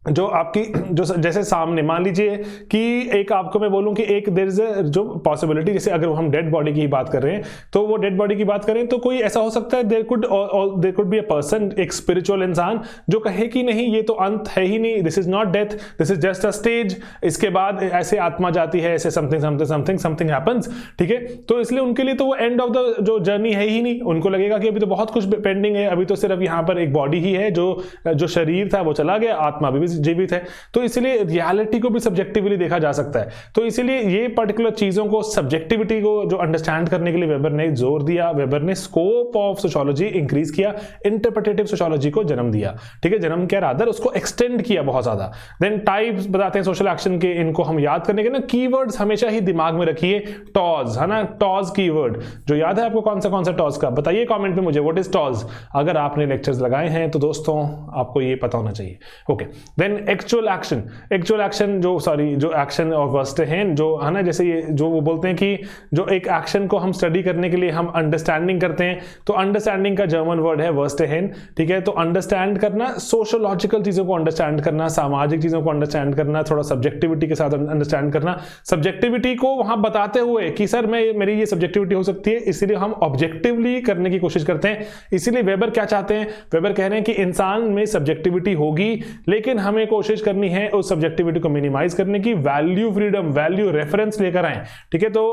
जो आपकी जो जैसे सामने मान लीजिए कि एक आपको मैं बोलूं कि एक देयर इज जो पॉसिबिलिटी, जैसे अगर हम डेड बॉडी की बात कर रहे हैं तो वो डेड बॉडी की बात करें तो कोई ऐसा हो सकता है there could be a person, एक स्पिरिचुअल इंसान जो कहे कि नहीं ये तो अंत है ही नहीं, this is not death, this is just a stage, इसके बाद ऐसे आत्मा जाती है, ऐसे something something something something happens, ठीक है। तो इसलिए उनके लिए तो वो एंड ऑफ द जो जर्नी है ही नहीं, उनको लगेगा कि अभी तो बहुत कुछ पेंडिंग है, अभी तो सिर्फ यहाँ पर एक बॉडी ही है, जो शरीर था वो चला गया, आत्मा भी जीवित है। तो इसलिए रियलिटी को भी सब्जेक्टिवली देखा जा सकता है। तो इसलिए ये पर्टिकुलर चीजों को, सब्जेक्टिविटी को जो अंडरस्टैंड करने के लिए वेबर ने जोर दिया, वेबर ने स्कोप ऑफ सोशियोलॉजी इंक्रीज किया, इंटरप्रेटेटिव सोशियोलॉजी को जन्म दिया, ठीक है, जन्म क्या रादर उसको एक्सटेंड किया बहुत ज्यादा। देन टाइप्स बताते हैं सोशल एक्शन के, इनको हम याद करने के ना कीवर्ड्स हमेशा ही दिमाग में रखिए, टॉज है ना, टॉज कीवर्ड जो याद है आपको, कौन सा टॉज का बताइए कमेंट में मुझे, व्हाट इज टॉज। अगर आपने लेक्चर्स लगाए हैं तो दोस्तों आपको ये पता होना चाहिए। ओके, देन एक्चुअल एक्शन जो एक्शन और वर्स्ट हैं जो है ना, जैसे ये जो वो बोलते हैं कि जो एक एक्शन को हम स्टडी करने के लिए हम अंडरस्टैंडिंग करते हैं, तो अंडरस्टैंडिंग का जर्मन वर्ड है वर्स्टेहेन, ठीक है। तो अंडरस्टैंड करना, सोशियोलॉजिकल चीजों को अंडरस्टैंड करना, सामाजिक चीजों को अंडरस्टैंड करना, थोड़ा सब्जेक्टिविटी के साथ अंडरस्टैंड करना, सब्जेक्टिविटी को वहां बताते हुए कि सर मेरी ये सब्जेक्टिविटी हो सकती है, इसीलिए हम ऑब्जेक्टिवली करने की कोशिश करते हैं। इसीलिए वेबर क्या चाहते हैं, वेबर कह रहे हैं कि इंसान में सब्जेक्टिविटी होगी लेकिन हमें कोशिश करनी है उस सब्जेक्टिविटी को मिनिमाइज करने की, वैल्यू फ्रीडम, वैल्यू रेफरेंस लेकर आए, ठीक है। तो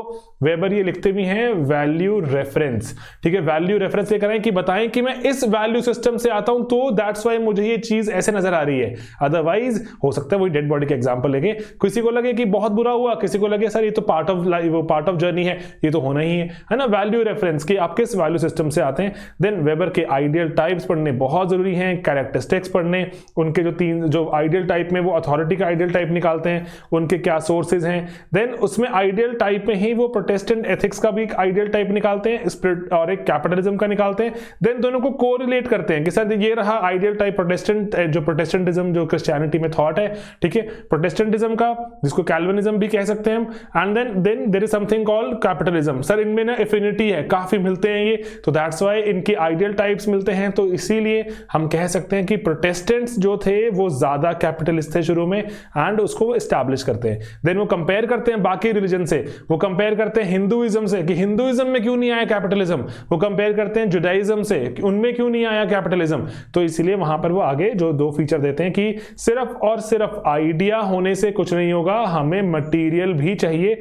वेबर ये लिखते भी हैं वैल्यू रेफरेंस, ठीक है, वैल्यू रेफरेंस लेकर आए कि बताएं कि मैं इस वैल्यू सिस्टम से आता हूं तो दैट्स व्हाई मुझे ये चीज ऐसे नजर आ रही है। अदरवाइज हो सकता है वही डेड बॉडी के एग्जांपल लेके किसी को लगे कि बहुत बुरा हुआ, किसी को लगे सर ये तो पार्ट ऑफ लाइफ, वो पार्ट ऑफ जर्नी है, ये तो होना ही है ना। वैल्यू रेफरेंस कि आप किस वैल्यू सिस्टम से आते हैं। देन वेबर के आइडियल टाइप्स पढ़ने बहुत जरूरी हैं, कैरेक्टरिस्टिक्स पढ़ने, उनके जो तीन जो आइडियल टाइप में वो अथॉरिटी का आइडियल टाइप निकालते हैं, उनके क्या सोर्सेज हैं। देन उसमें आइडियल टाइप में ही वो प्रोटेस्टेंट एथिक्स का भी एक आइडियल टाइप निकालते हैं, स्पिरिट और एक कैपिटलिज्म का निकालते हैं। देन दोनों को कोरिलेट करते हैं कि सर ये रहा आइडियल टाइप प्रोटेस्टेंट, जो प्रोटेस्टेंटिज्म जो क्रिश्चियनिटी में थॉट है, ठीक है, प्रोटेस्टेंटिज्म का, जिसको कैल्विनिज्म भी कह सकते हैं हम। And then there is something called capitalism. Sir इनमें ना एफिनिटी है, काफी मिलते हैं ये, तो दैट्स व्हाई इनके आइडियल टाइप्स मिलते हैं। तो इसीलिए हम कह सकते हैं कि प्रोटेस्टेंट्स जो थे वो ज्यादा कैपिटलिस्ट थे शुरू में, एंड उसको वो एस्टैब्लिश करते हैं। देन वो कंपेयर करते हैं बाकी रिलीजन से, वो कंपेयर करते हैं हिंदुइज्म से कि हिंदुइज्म में क्यों नहीं आया कैपिटलिज्म, वो कंपेयर करते हैं जुडाइज्म से कि उनमें क्यों नहीं आया कैपिटलिज्म। तो इसलिए वहां पर वो आगे जो दो फीचर देते हैं कि सिर्फ और सिर्फ आइडिया होने से कुछ नहीं होगा, हमें मटेरियल भी चाहिए।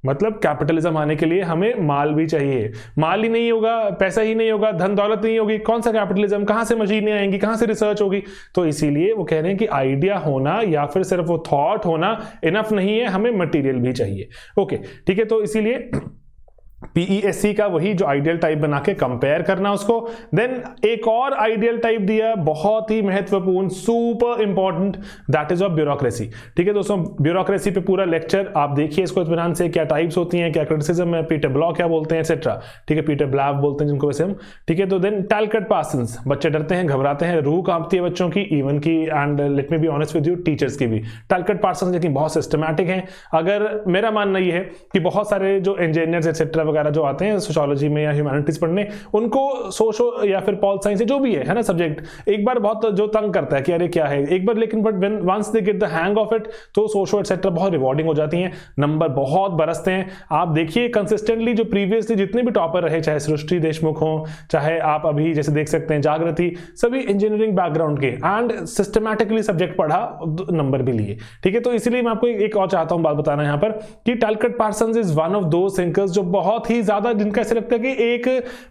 मतलब कैपिटलिज्म आने के लिए हमें माल भी चाहिए, माल ही नहीं होगा, पैसा ही नहीं होगा, धन दौलत नहीं होगी, कौन सा कैपिटलिज्म, कहां से मशीनें आएंगी, कहां से रिसर्च होगी। तो इसीलिए वो कह रहे हैं कि आइडिया होना या फिर सिर्फ वो थॉट होना इनफ नहीं है, हमें मटेरियल भी चाहिए। ओके, ठीक है। तो इसीलिए PESC का वही जो आइडियल टाइप बना के कंपेयर करना उसको। देन एक और आइडियल टाइप दिया, बहुत ही महत्वपूर्ण, super important, that is of bureaucracy. ठीक है दोस्तों, ब्यूरोक्रेसी पे पूरा लेक्चर आप देखिए इसको इत्मीनान से, क्या टाइप्स होती हैं, क्या क्रिटिसिज्म है, पीटर ब्लॉक क्या बोलते हैं, एक्सेट्रा। ठीक है, पीटर ब्लैव बोलते हैं जिनको वैसे हम। ठीक है, तो देन टैलकट पार्सन्स, बच्चे डरते हैं, घबराते हैं, रूह कांपती है बच्चों की, इवन की, and let me be honest with you, teachers की भी। टैलकट पार्सन्स लेकिन बहुत सिस्टमैटिक हैं। अगर मेरा मानना ये है कि बहुत सारे जो इंजीनियर्स एक्सेट्रा वगैरह जो आते हैं सोशियोलॉजी में या ह्यूमैनिटीज पढ़ने, उनको सोशो या फिर पॉल साइंस जो भी है ना सब्जेक्ट, एक बार बहुत जो तंग करता है कि अरे क्या है एक बार, लेकिन but when once they get the hang of it तो सोशो एक्सेट्रा बहुत रिवॉर्डिंग हो जाती हैं, नंबर बहुत बरसते हैं। आप देखिए कंसिस्टेंटली जो प्रीवियसली जितने भी टॉपर रहे, चाहे सृष्टि देशमुख हो, चाहे आप अभी जैसे देख सकते हैं जागृति, सभी इंजीनियरिंग बैकग्राउंड के, एंड सिस्टमैटिकली सब्जेक्ट पढ़ा, नंबर भी लिए। ठीक है, तो इसलिए मैं आपको एक और चाहता हूं बात बताना यहां पर कि Talcott Parsons is one of those thinkers जो बहुत ही ज्यादा, जिनका ऐसे लगता है कि एक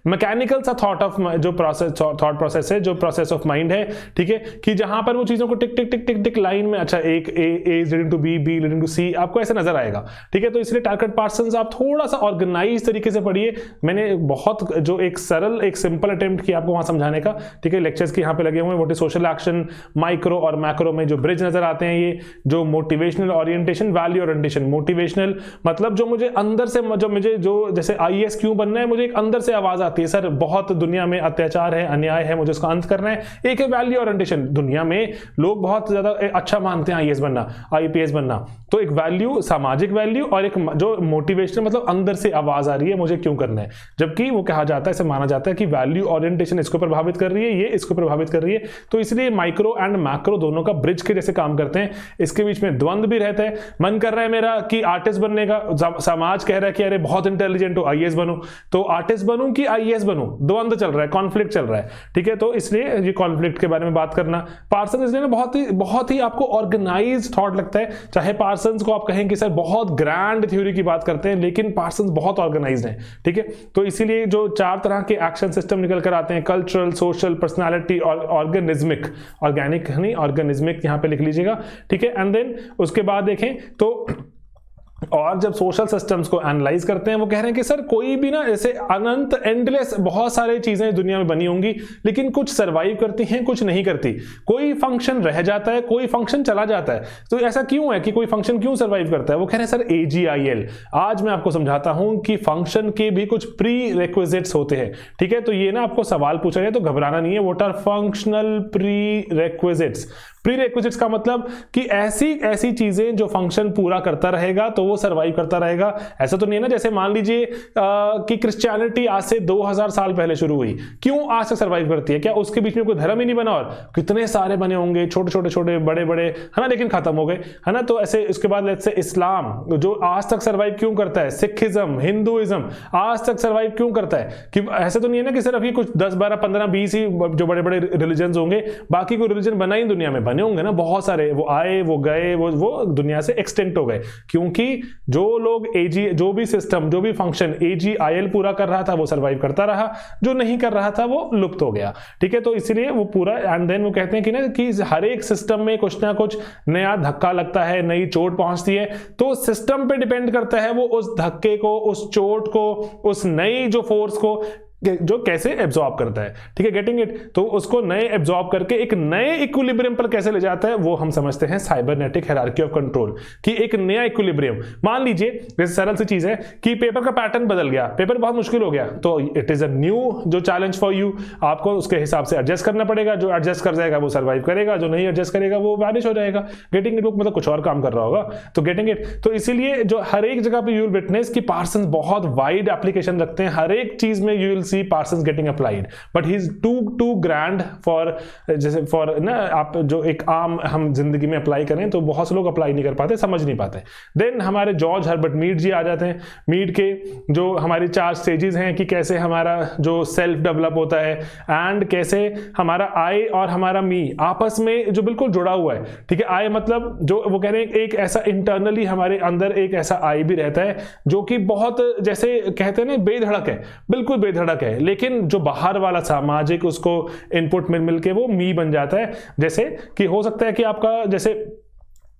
मैकेनिकल सा थॉट ऑफ जो प्रोसेस है, जो प्रोसेस ऑफ माइंड है, ठीक है, कि जहां पर वो चीजों को टिक टिक टिक टिक टिक लाइन में, अच्छा एक A is leading to B, B leading to C, आपको ऐसे नजर आएगा। ठीक है, तो इसलिए टैलकट पार्सन्स आप थोड़ा सा ऑर्गेनाइज तरीके से पढ़िए। मैंने बहुत जो एक सरल, एक सिंपल अटेम्प्ट किया आपको वहां समझाने का। ठीक है, लेक्चर्स के यहाँ पे लगे हुए हैं, what is social action, micro और मैक्रो में जो ब्रिज नजर आते हैं, ये जो motivational orientation, value orientation. Motivational मतलब जो मुझे अंदर से, जो मुझे जो जैसे जैसे आईएएस क्यों बनना है, मुझे एक अंदर से आवाज आती है, सर बहुत दुनिया में अत्याचार है, अन्याय है, मुझे उसका अंत करना है। एक है वैल्यू ओरिएंटेशन, दुनिया में लोग बहुत ज्यादा अच्छा मानते हैं आईएएस बनना, आईपीएस बनना, तो एक वैल्यू, सामाजिक वैल्यू, और एक जो मोटिवेशन, मतलब अंदर से आवाज आ रही है मुझे क्यों करना है। जबकि वो कहा जाता है, ऐसे माना जाता है कि वैल्यू ओरिएंटेशन इसको प्रभावित कर रही है, ये इसको प्रभावित कर रही है, तो इसलिए माइक्रो एंड मैक्रो दोनों का ब्रिज के जैसे काम करते हैं। इसके बीच में द्वंद भी रहता है। मन कर रहा है मेरा कि आर्टिस्ट बनने का, समाज कह रहा है कि अरे बहुत इंटेलिजेंट हो, आईएएस बनो, तो आर्टिस्ट बनूं कि आईएएस बनूं, द्वंद चल रहा है, कॉन्फ्लिक्ट चल रहा है, ठीक है। तो इसलिए ये कॉन्फ्लिक्ट के बारे में बात करना, पार्सन इसलिए बहुत ही आपको ऑर्गेनाइज थॉट लगता है। चाहे पार्सन को आप कहें कि सर बहुत ग्रैंड थ्योरी की बात करते हैं, लेकिन पार्सन बहुत ऑर्गेनाइज्ड है, ठीक है। तो इसीलिए जो 4 तरह के एक्शन सिस्टम निकल कर आते हैं, कल्चरल, सोशल, पर्सनालिटी और ऑर्गेनिज्मिक, ऑर्गेनिक नहीं ऑर्गेनिज्मिक यहां पे लिख लीजिएगा, ठीक है। एंड देन उसके बाद देखें तो और जब सोशल सिस्टम्स को एनालाइज करते हैं, वो कह रहे हैं कि सर कोई भी ना ऐसे अनंत एंडलेस बहुत सारी चीजें दुनिया में बनी होंगी, लेकिन कुछ सरवाइव करती हैं, कुछ नहीं करती। कोई फंक्शन रह जाता है, कोई फंक्शन चला जाता है। तो ऐसा क्यों है कि कोई फंक्शन क्यों सरवाइव करता है? वो कह रहे हैं सर AGIL। आज मैं आपको समझाता हूं कि फंक्शन के भी कुछ प्री रिक्विजिट्स होते हैं, ठीक है। तो ये ना आपको सवाल पूछा जाए तो घबराना नहीं है। What are functional prerequisites? Prerequisites का मतलब कि ऐसी चीजें जो फंक्शन पूरा करता रहेगा तो वो सरवाइव करता रहेगा। ऐसा तो नहीं है ना, जैसे मान लीजिए कि क्रिश्चियनिटी आज से 2000 साल पहले शुरू हुई, क्यों आज तक सरवाइव करती है? क्या उसके बीच में कोई धर्म ही नहीं बना? और कितने सारे बने होंगे, छोटे बड़े है ना, लेकिन खत्म हो गए, है ना। तो ऐसे उसके बाद लेट्स से इस्लाम जो आज तक सरवाइव क्यों करता है, सिखिज्म, हिंदुइज्म आज तक सरवाइव क्यों करता है? कि ऐसा तो नहीं है ना कि सिर्फ ये कुछ 10 12 15 20 ही जो बड़े रिलीजन होंगे, बाकी कोई रिलीजन बना ही दुनिया में बने होंगे ना बहुत सारे, वो आए वो गए, वो दुनिया से एक्सटेंट हो गए, क्योंकि जो लोग जो भी सिस्टम, जो भी फंक्शन AGIL पूरा कर रहा था वो सरवाइव करता रहा, जो नहीं कर रहा था वो लुप्त हो गया, ठीक है। तो इसलिए वो पूरा, एंड देन वो कहते हैं कि ना कि हर एक सिस्टम में कुछ ना कुछ नया धक्का लगता है, नई चोट पहुंचती है, तो सिस्टम पे डिपेंड करता है वो उस धक्के को, उस चोट को, उस नई जो फोर्स को जो कैसे एब्जॉर्ब करता है, ठीक है, गेटिंग इट। तो उसको नए एब्जॉर्ब करके एक नए इक्विलिब्रियम पर कैसे ले जाता है, वो हम समझते हैं साइबरनेटिक हायरार्की ऑफ कंट्रोल, कि एक नया इक्विलिब्रियम। मान लीजिए जैसे सरल सी चीज है कि पेपर का पैटर्न बदल गया, पेपर बहुत मुश्किल हो गया, तो इट इज अ न्यू जो चैलेंज फॉर यू, आपको उसके हिसाब से एडजस्ट करना पड़ेगा। जो एडजस्ट कर जाएगा वो सर्वाइव करेगा, जो नहीं एडजस्ट करेगा वो वैनिश हो जाएगा। गेटिंग इट, मतलब कुछ और काम कर रहा होगा, तो गेटिंग इट। तो इसीलिए जो हर एक जगह पे यू विल विटनेस कि पार्सन बहुत वाइड एप्लीकेशन रखते हैं, हर एक चीज में you will Parsons getting applied, but he's too grand for जैसे for ना आप जो एक आम हम जिंदगी में अप्लाई करें तो बहुत से लोग अप्लाई नहीं कर पाते, समझ नहीं पाते। देन हमारे जॉर्ज हर्बर्ट मीड जी आ जाते हैं। मीड के जो हमारी 4 स्टेजेस हैं कि कैसे हमारा जो सेल्फ डेवलप होता है, एंड कैसे हमारा आई और हमारा मी आपस में जो बिल्कुल जुड़ा हुआ है, ठीक है। आई मतलब जो वो कह रहे हैं एक ऐसा इंटरनली हमारे अंदर एक ऐसा आई भी रहता है जो कि बहुत जैसे कहते हैं ना बेधड़क है, बिल्कुल बेधड़क है, लेकिन जो बाहर वाला सामाजिक उसको इनपुट मिल के वो मी बन जाता है। जैसे कि हो सकता है कि आपका जैसे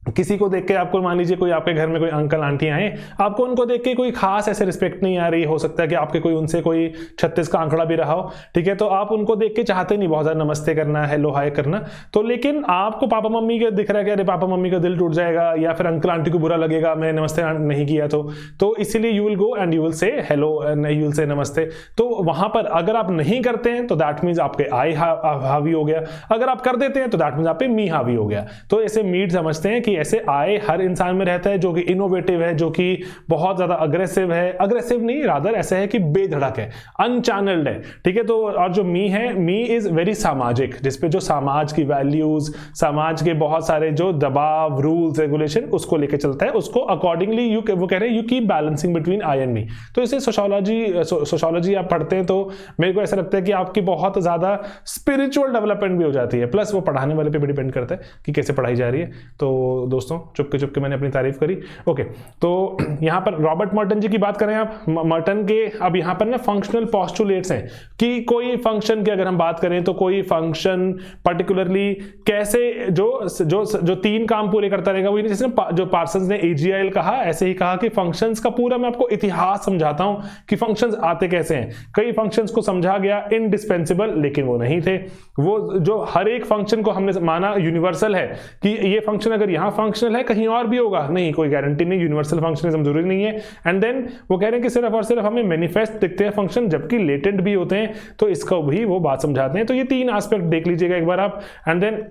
किसी को देख के आपको, मान लीजिए कोई आपके घर में कोई अंकल आंटी आए, आपको उनको देख के कोई खास ऐसे रिस्पेक्ट नहीं आ रही, हो सकता है कि आपके कोई उनसे कोई 36 का आंकड़ा भी रहा हो, ठीक है। तो आप उनको देख के चाहते नहीं बहुत ज्यादा नमस्ते करना, हेलो हाय करना, तो लेकिन आपको पापा मम्मी का दिख रहा है कि अरे पापा मम्मी का दिल टूट जाएगा, या फिर अंकल आंटी को बुरा लगेगा मैं नमस्ते नहीं किया तो इसीलिए you will go and you will say hello and you will say नमस्ते। तो वहां पर अगर आप नहीं करते हैं तो दैट मीन्स आपके आई हावी हो गया, अगर आप कर देते हैं तो दैट मीन्स आप पे मी हावी हो गया। तो ऐसे मीट समझते हैं कि ऐसे आए हर इंसान में रहता है जो कि इनोवेटिव है, जो कि बहुत ज्यादा अग्रेसिव है, अग्रेसिव नहीं रादर ऐसा है कि बेधड़क है, अनचैनल्ड है, ठीक है। तो और जो मी है, मी इज वेरी सामाजिक, जिसपे जो समाज की वैल्यूज, समाज के बहुत सारे जो दबाव, रूल्स, रेगुलेशन उसको लेके चलता है, उसको अकॉर्डिंगली वो कह रहे हैं you keep balancing between I and me. तो इसे सोशियोलॉजी आप पढ़ते हैं तो मेरे को ऐसा लगता है कि आपकी बहुत ज्यादा स्पिरिचुअल डेवलपमेंट भी हो जाती है, प्लस वो पढ़ाने वाले पे भी डिपेंड करता है कि कैसे पढ़ाई जा रही है। तो दोस्तों चुपके मैंने अपनी तारीफ करी, ओके। तो यहां पर रॉबर्ट मर्टन जी की बात करें आप, मर्टन के अब यहां पर ना फंक्शनल पोस्टुलेट्स हैं कि कोई फंक्शन की अगर हम बात करें तो कोई फंक्शन पर्टिकुलरली कैसे जो 3 काम पूरे करता रहेगा, वो जैसे जो पार्सन्स ने AGIL कहा, ऐसे ही कहा कि फंक्शंस का पूरा मैं आपको इतिहास समझाता हूं कि फंक्शंस आते कैसे हैं। कई फंक्शंस को समझा गया इंडिस्पेंसिबल, लेकिन वो नहीं थे। वो जो हर एक फंक्शन को हमने माना यूनिवर्सल है कि ये फंक्शन अगर यहां फंक्शनल है कहीं और भी होगा, नहीं, कोई गारंटी नहीं, यूनिवर्सल फंक्शनलिज्म जरूरी नहीं है। एंड देन वो कह रहे हैं कि सिर्फ और सिर्फ हमें मैनिफेस्ट दिखते हैं फंक्शन, जबकि लेटेंट भी होते हैं, तो इसको भी वो बात समझाते हैं। तो ये 3 एस्पेक्ट देख लीजिएगा एक बार आप। एंड देन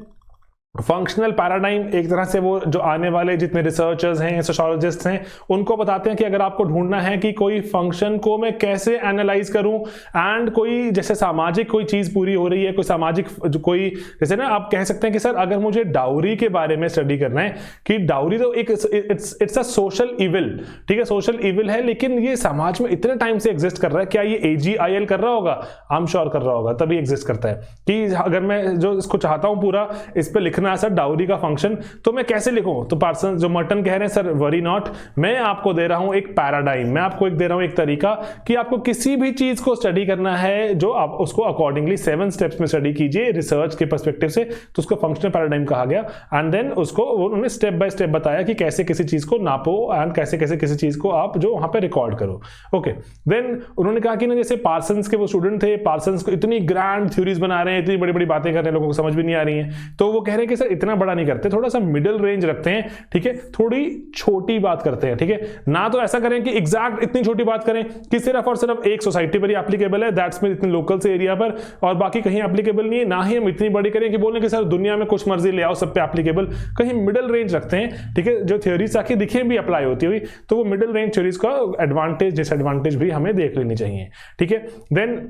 फंक्शनल पैराडाइम एक तरह से वो जो आने वाले जितने रिसर्चर्स हैं, सोशियोलॉजिस्ट हैं, उनको बताते हैं कि अगर आपको ढूंढना है कि कोई फंक्शन को मैं कैसे एनालाइज करूं, एंड कोई जैसे सामाजिक कोई चीज पूरी हो रही है, कोई सामाजिक कोई जैसे ना आप कह सकते हैं कि सर अगर मुझे डाउरी के बारे में स्टडी करना है कि डाउरी तो एक इट्स अ सोशल इविल, ठीक है, सोशल इविल है, लेकिन ये समाज में इतने टाइम से एग्जिस्ट कर रहा है, क्या ये AGIL कर रहा होगा? आई एम श्योर कर रहा होगा, तभी एग्जिस्ट करता है। कि अगर मैं जो इसको चाहता हूं पूरा इस पर लिखना सर डाउरी का फंक्शन, तो मैं कैसे लिखूं? तो पार्सन जो मर्टन कह रहे हैं सर वरी नॉट, मैं आपको दे रहा हूं एक पैराडाइम, मैं आपको एक दे रहा हूं एक तरीका कि आपको किसी भी चीज को स्टडी करना है जो आप उसको अकॉर्डिंगली 7 स्टेप्स में स्टडी कीजिए रिसर्च के पर्सपेक्टिव से, तो उसको फंक्शनल पैराडाइम कहा गया। एंड देन उसको उन्होंने स्टेप बाय स्टेप बताया कि कैसे किसी चीज को नापो एंड कैसे कैसे किसी चीज को आप जो वहां पे रिकॉर्ड करो। ओके, देन उन्होंने कहा कि ना जैसे पार्सन्स के वो स्टूडेंट थे, पार्सन्स को इतनी ग्रैंड थ्योरीज बना रहे हैं, इतनी बड़ी बड़ी बातें कर रहे हैं, लोगों को समझ भी नहीं आ रही है, तो वो कह रहे हैं कि सर इतना बड़ा नहीं करते, थोड़ा सा मिडिल रेंज रखते हैं, ठीक है, थोड़ी छोटी बात करते हैं, ठीक है, ना तो ऐसा करें कि एग्जैक्ट इतनी छोटी बात करें कि सिर्फ और सिर्फ एक सोसाइटी पर ही एप्लीकेबल है, दैट्स मीन इतने लोकल से एरिया पर, और बाकी कहीं एप्लीकेबल नहीं है, ना ही हम इतनी बड़ी करें कि बोलें कि सर दुनिया में कुछ मर्जी ले आओ सब पे एप्लीकेबल, कहीं मिडिल रेंज रखते हैं, ठीक है, जो थ्योरीज ताकि दिखे भी अप्लाई होती हुई, तो वो मिडिल रेंज थ्योरीज का एडवांटेज डिसएडवांटेज भी हमें देख लेनी चाहिए, ठीक है। देन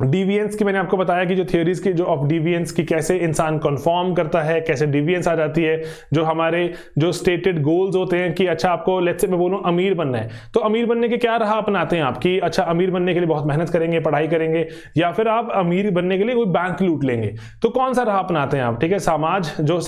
डिविएंस की मैंने आपको बताया कि जो थ्योरीज की जो ऑफ डिविएंस की कैसे इंसान कन्फॉर्म करता है, कैसे डिविएंस आ जाती है, जो हमारे जो स्टेटेड गोल्स होते हैं कि अच्छा आपको लेट्स से मैं बोलूं अमीर बनना है, तो अमीर बनने के क्या राह अपनाते हैं आप कि अच्छा अमीर बनने के लिए बहुत मेहनत करेंगे, पढ़ाई करेंगे, या फिर आप अमीर बनने के लिए कोई बैंक लूट लेंगे, तो कौन सा राह अपनाते हैं आप? ठीक है, समाज जो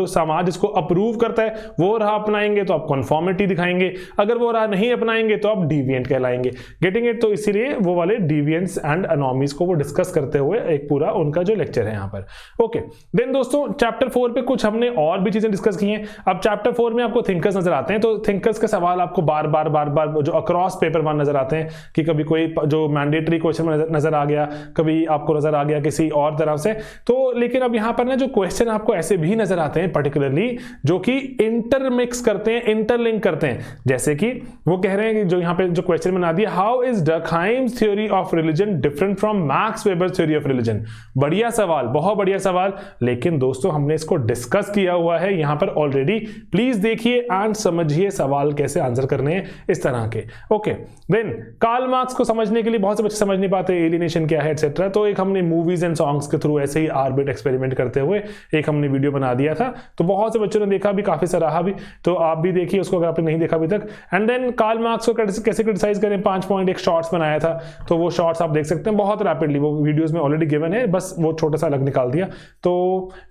समाज इसको अप्रूव करता है वो राह अपनाएंगे तो आप कन्फॉर्मिटी दिखाएंगे, अगर वो राह नहीं अपनाएंगे तो आप डिविएंट कहलाएंगे। Getting it? तो इसीलिए वो वाले डिविएंस एंड एनोमलीज को वो डिस्कस करते हुए एक पूरा उनका जो लेक्चर है यहाँ पर। ओके, देन दोस्तों चैप्टर 4 पे कुछ हमने और भी चीजें डिस्कस की हैं। अब चैप्टर 4 में आपको थिंकर्स नजर आते हैं, तो थिंकर्स के सवाल आपको बार बार जो अक्रॉस पेपर वन नजर आते हैं कि कभी कोई जो मैंडेटरी क्वेश्चन में नजर आ गया, कभी आपको नजर आ गया किसी और तरफ से, तो लेकिन अब यहाँ पर ना जो क्वेश्चन आपको ऐसे भी नजर आते हैं पर्टिकुलरली जो कि इंटरमिक्स करते हैं, इंटरलिंक करते हैं, जैसे कि वो कह रहे हैं कि जो यहाँ पे जो क्वेश्चन बना दिया, how is Durkheim's theory of religion different from Max Weber's theory of religion. बढ़िया सवाल, बहुत बढ़िया सवाल, लेकिन दोस्तों हमने इसको डिस्कस किया हुआ है यहाँ पर ऑलरेडी, प्लीज देखिए एंड समझिए सवाल कैसे आंसर करने हैं इस तरह के। ओके, देन कार्ल मार्क्स को समझने के लिए बहुत से बच्चे समझ नहीं पाते एलिनेशन क्या है एक्सेट्रा, तो एक हमने मूवीज एंड सॉन्ग्स के थ्रू ऐसे ही आर्बिट एक्सपेरिमेंट करते हुए एक हमने वीडियो बना दिया था, तो बहुत से बच्चों ने देखा भी, काफी सराहा भी, तो आप भी देखिए उसको अगर आपने नहीं देखा अभी तक। एंड देन कार्ल मार्क्स को कैसे क्रिटिसाइज करें, 5 पॉइंट एक शॉर्ट्स बनाया था, तो वो शॉर्ट्स आप देख सकते हैं बहुत रैपिडली, वो वीडियोस में ऑलरेडी गिवन है, बस वो छोटा सा अलग निकाल दिया। तो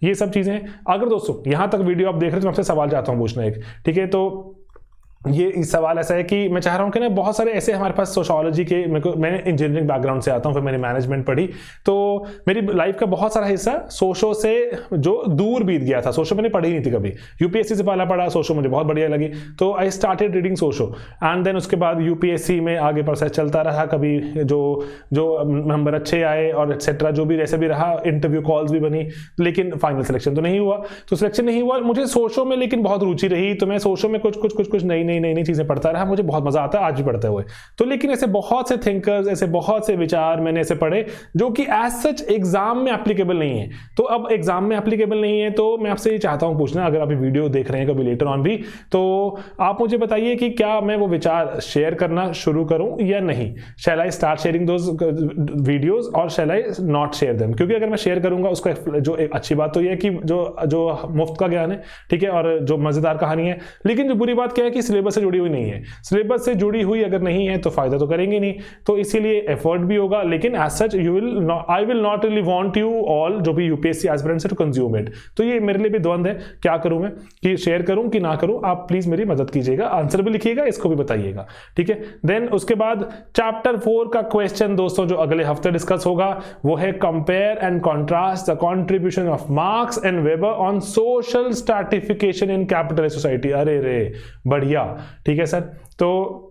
ये सब चीजें, अगर दोस्तों यहां तक वीडियो आप देख रहे हैं तो मैं आपसे सवाल चाहता हूं पूछना एक, ठीक है, तो ये सवाल ऐसा है कि मैं चाह रहा हूं कि ना बहुत सारे ऐसे हमारे पास सोशियोलॉजी के, मैंने इंजीनियरिंग बैकग्राउंड से आता हूं, फिर मैंने मैनेजमेंट पढ़ी, तो मेरी लाइफ का बहुत सारा हिस्सा सोशो से जो दूर बीत गया था। सोशो मैंने पढ़ी नहीं थी कभी, यूपीएससी से पहला पढ़ा, सोशो मुझे बहुत बढ़िया लगी, तो I started reading socio, and then उसके बाद यूपीएससी में आगे प्रोसेस चलता रहा, कभी जो नंबर अच्छे आए और एक्सेट्रा जो भी जैसे भी रहा, इंटरव्यू कॉल्स भी बनी, लेकिन फाइनल सिलेक्शन तो नहीं हुआ, तो सिलेक्शन नहीं हुआ। मुझे सोशो में लेकिन बहुत रुचि रही, तो मैं सोशो में कुछ नई चीजें पढ़ता रहा, मुझे बहुत मजा आता है आज भी पढ़ते हुए। तो लेकिन ऐसे बहुत से थिंकर्स, ऐसे बहुत से विचार मैंने ऐसे पढ़े जो कि एज सच एग्जाम में एप्लीकेबल नहीं है। तो अब एग्जाम में एप्लीकेबल नहीं है, तो मैं आपसे ये चाहता हूं पूछना, अगर आप वीडियो देख रहे हैं कभी लेटर ऑन भी, तो आप मुझे बताइए कि क्या मैं वो विचार शेयर करना शुरू करूं या नहीं। Shall I start sharing those videos और shall I not share them? क्योंकि अगर मैं शेयर करूंगा उसका जो एक अच्छी बात तो यह है कि जो मुफ्त का ज्ञान है, ठीक है, और जो मजेदार कहानी है, लेकिन जो बुरी बात क्या है कि सिलेबस से जुड़ी हुई नहीं है। सिलेबस से जुड़ी हुई अगर नहीं है तो फायदा तो करेंगे नहीं, तो इसीलिए एफर्ट भी होगा, लेकिन as such I will not really want you all जो भी UPSC aspirants to consume it. तो ये मेरे लिए भी द्वंद है, क्या करूं मैं, कि शेयर करूं कि ना करूं। आप प्लीज मेरी मदद कीजिएगा, आंसर भी लिखिएगा, इसको भी बताइएगा, ठीक है। देन उसके बाद चैप्टर 4 का क्वेश्चन दोस्तों जो अगले हफ्ते डिस्कस होगा वो है compare and contrast the contribution of marks and weber on social stratification in capitalist society. अरे रे बढ़िया, ठीक है सर। तो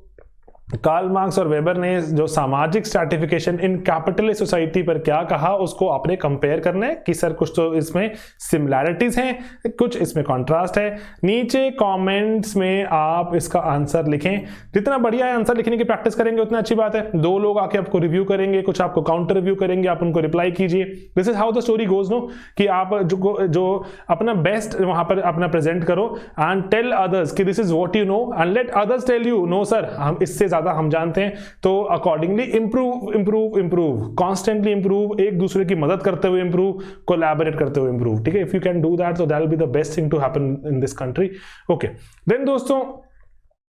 कार्ल मार्क्स और वेबर ने जो सामाजिक स्ट्रैटिफिकेशन इन कैपिटलिस्ट सोसाइटी पर क्या कहा उसको आपने कंपेयर करना है कि सर कुछ तो इसमें सिमिलैरिटीज हैं, कुछ इसमें कॉन्ट्रास्ट है। नीचे कमेंट्स में आप इसका आंसर लिखें, जितना बढ़िया है आंसर लिखने की प्रैक्टिस करेंगे उतना अच्छी बात है। 2 लोग आके आपको रिव्यू करेंगे, कुछ आपको काउंटर रिव्यू करेंगे, आप उनको रिप्लाई कीजिए। This is how the story goes no, कि आप जो अपना बेस्ट वहां पर अपना प्रेजेंट करो एंड टेल अदर्स कि this is what you know and let others tell you no sir हम इससे ज्यादा हम जानते हैं। तो accordingly improve improve improve, constantly improve, एक दूसरे की मदद करते हुए इंप्रूव, कोलैबोरेट करते हुए इंप्रूव। ठीक है, if you can do that तो that will be the best thing to happen in this country. Okay, then दोस्तों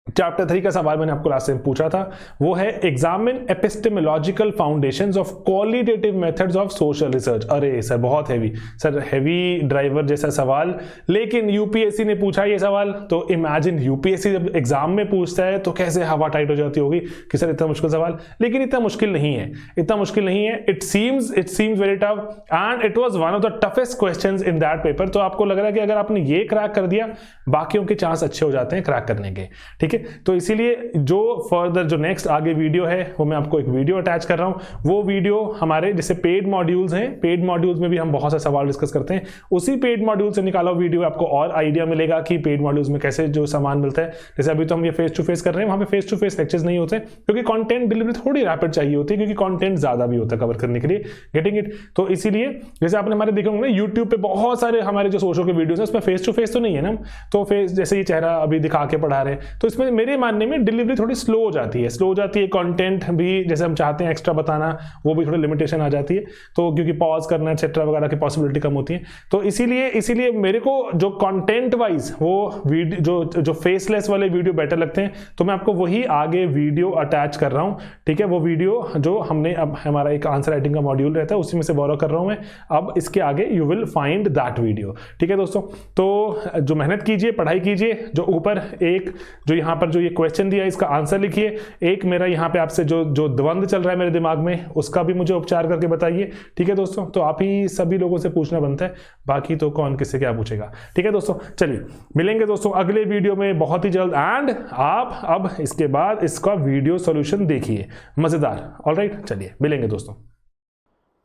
चैप्टर 3 का सवाल मैंने आपको लास्ट में पूछा था, वो है examine epistemological foundations of qualitative methods of social research. अरे सर बहुत हैवी, सर हैवी ड्राइवर जैसा सवाल, लेकिन यूपीएससी ने पूछा ये सवाल, तो इमेजिन यूपीएससी जब एग्जाम में पूछता है तो कैसे हवा टाइट हो जाती होगी कि सर इतना मुश्किल सवाल। लेकिन इतना मुश्किल नहीं है, इतना मुश्किल नहीं है। It seems very tough and it was one of the toughest questions in that paper. तो आपको लग रहा है कि अगर आपने ये क्रैक कर दिया बाकियों के चांस अच्छे हो जाते हैं क्रैक करने के। ठीक है, तो इसीलिए जो फर्दर जो नेक्स्ट आगे वीडियो है वो मैं आपको एक वीडियो अटैच कर रहा हूं। वो वीडियो हमारे जैसे पेड मॉड्यूल्स हैं, पेड मॉड्यूल्स में भी हम बहुत से सवाल डिस्कस करते हैं, उसी पेड मॉड्यूल से निकाला वीडियो आपको और आइडिया मिलेगा कि पेड मॉड्यूल्स में कैसे जो सामान मिलता है। जैसे अभी तो हम ये फेस टू फेस कर रहे हैं, वहां पे फेस टू फेस लेक्चर्स नहीं होते क्योंकि कंटेंट डिलीवरी थोड़ी रैपिड चाहिए होती है, क्योंकि कंटेंट ज्यादा भी होता है कवर करने के लिए। Getting it? तो इसीलिए जैसे आपने हमारे देखे होंगे ना यूट्यूब पे बहुत सारे हमारे जो सोशो के वीडियोस हैं उसमें फेस टू फेस तो नहीं है ना, तो फेस जैसे ये चेहरा अभी दिखा के पढ़ा रहे हैं, तो इसमें मेरे मानने में डिलीवरी थोड़ी स्लो हो जाती है, कंटेंट भी जैसे हम चाहते हैं एक्स्ट्रा बताना वो भी थोड़ी लिमिटेशन आ जाती है, तो क्योंकि पॉज करना एक्सेट्रा वगैरह की पॉसिबिलिटी कम होती है। तो इसीलिए मेरे को जो कंटेंट वाइज वो वीडियो जो फेसलेस वाले वीडियो बेटर लगते हैं, तो मैं आपको वही आगे वीडियो अटैच कर रहा हूं। ठीक है, वो वीडियो जो हमने अब हमारा एक आंसर राइटिंग का मॉड्यूल रहता है उसी में से बोरो कर रहा हूं मैं, अब इसके आगे you will find that video. ठीक है दोस्तों, तो जो मेहनत कीजिए, पढ़ाई कीजिए, जो ऊपर एक जो यहाँ पर जो ये क्वेश्चन दिया इसका आंसर लिखिए, एक मेरा यहाँ पे आपसे जो द्वंद चल रहा है मेरे दिमाग में उसका भी मुझे उपचार करके बताइए। ठीक है दोस्तों, तो आप ही सभी लोगों से पूछना बनता है, बाकी तो कौन किससे क्या पूछेगा। ठीक है दोस्तों, चलिए मिलेंगे दोस्तों अगले वीडियो में बहुत ही जल्द, एंड आप अब इसके बाद इसका वीडियो सॉल्यूशन देखिए, मजेदार। ऑलराइट, चलिए मिलेंगे दोस्तों।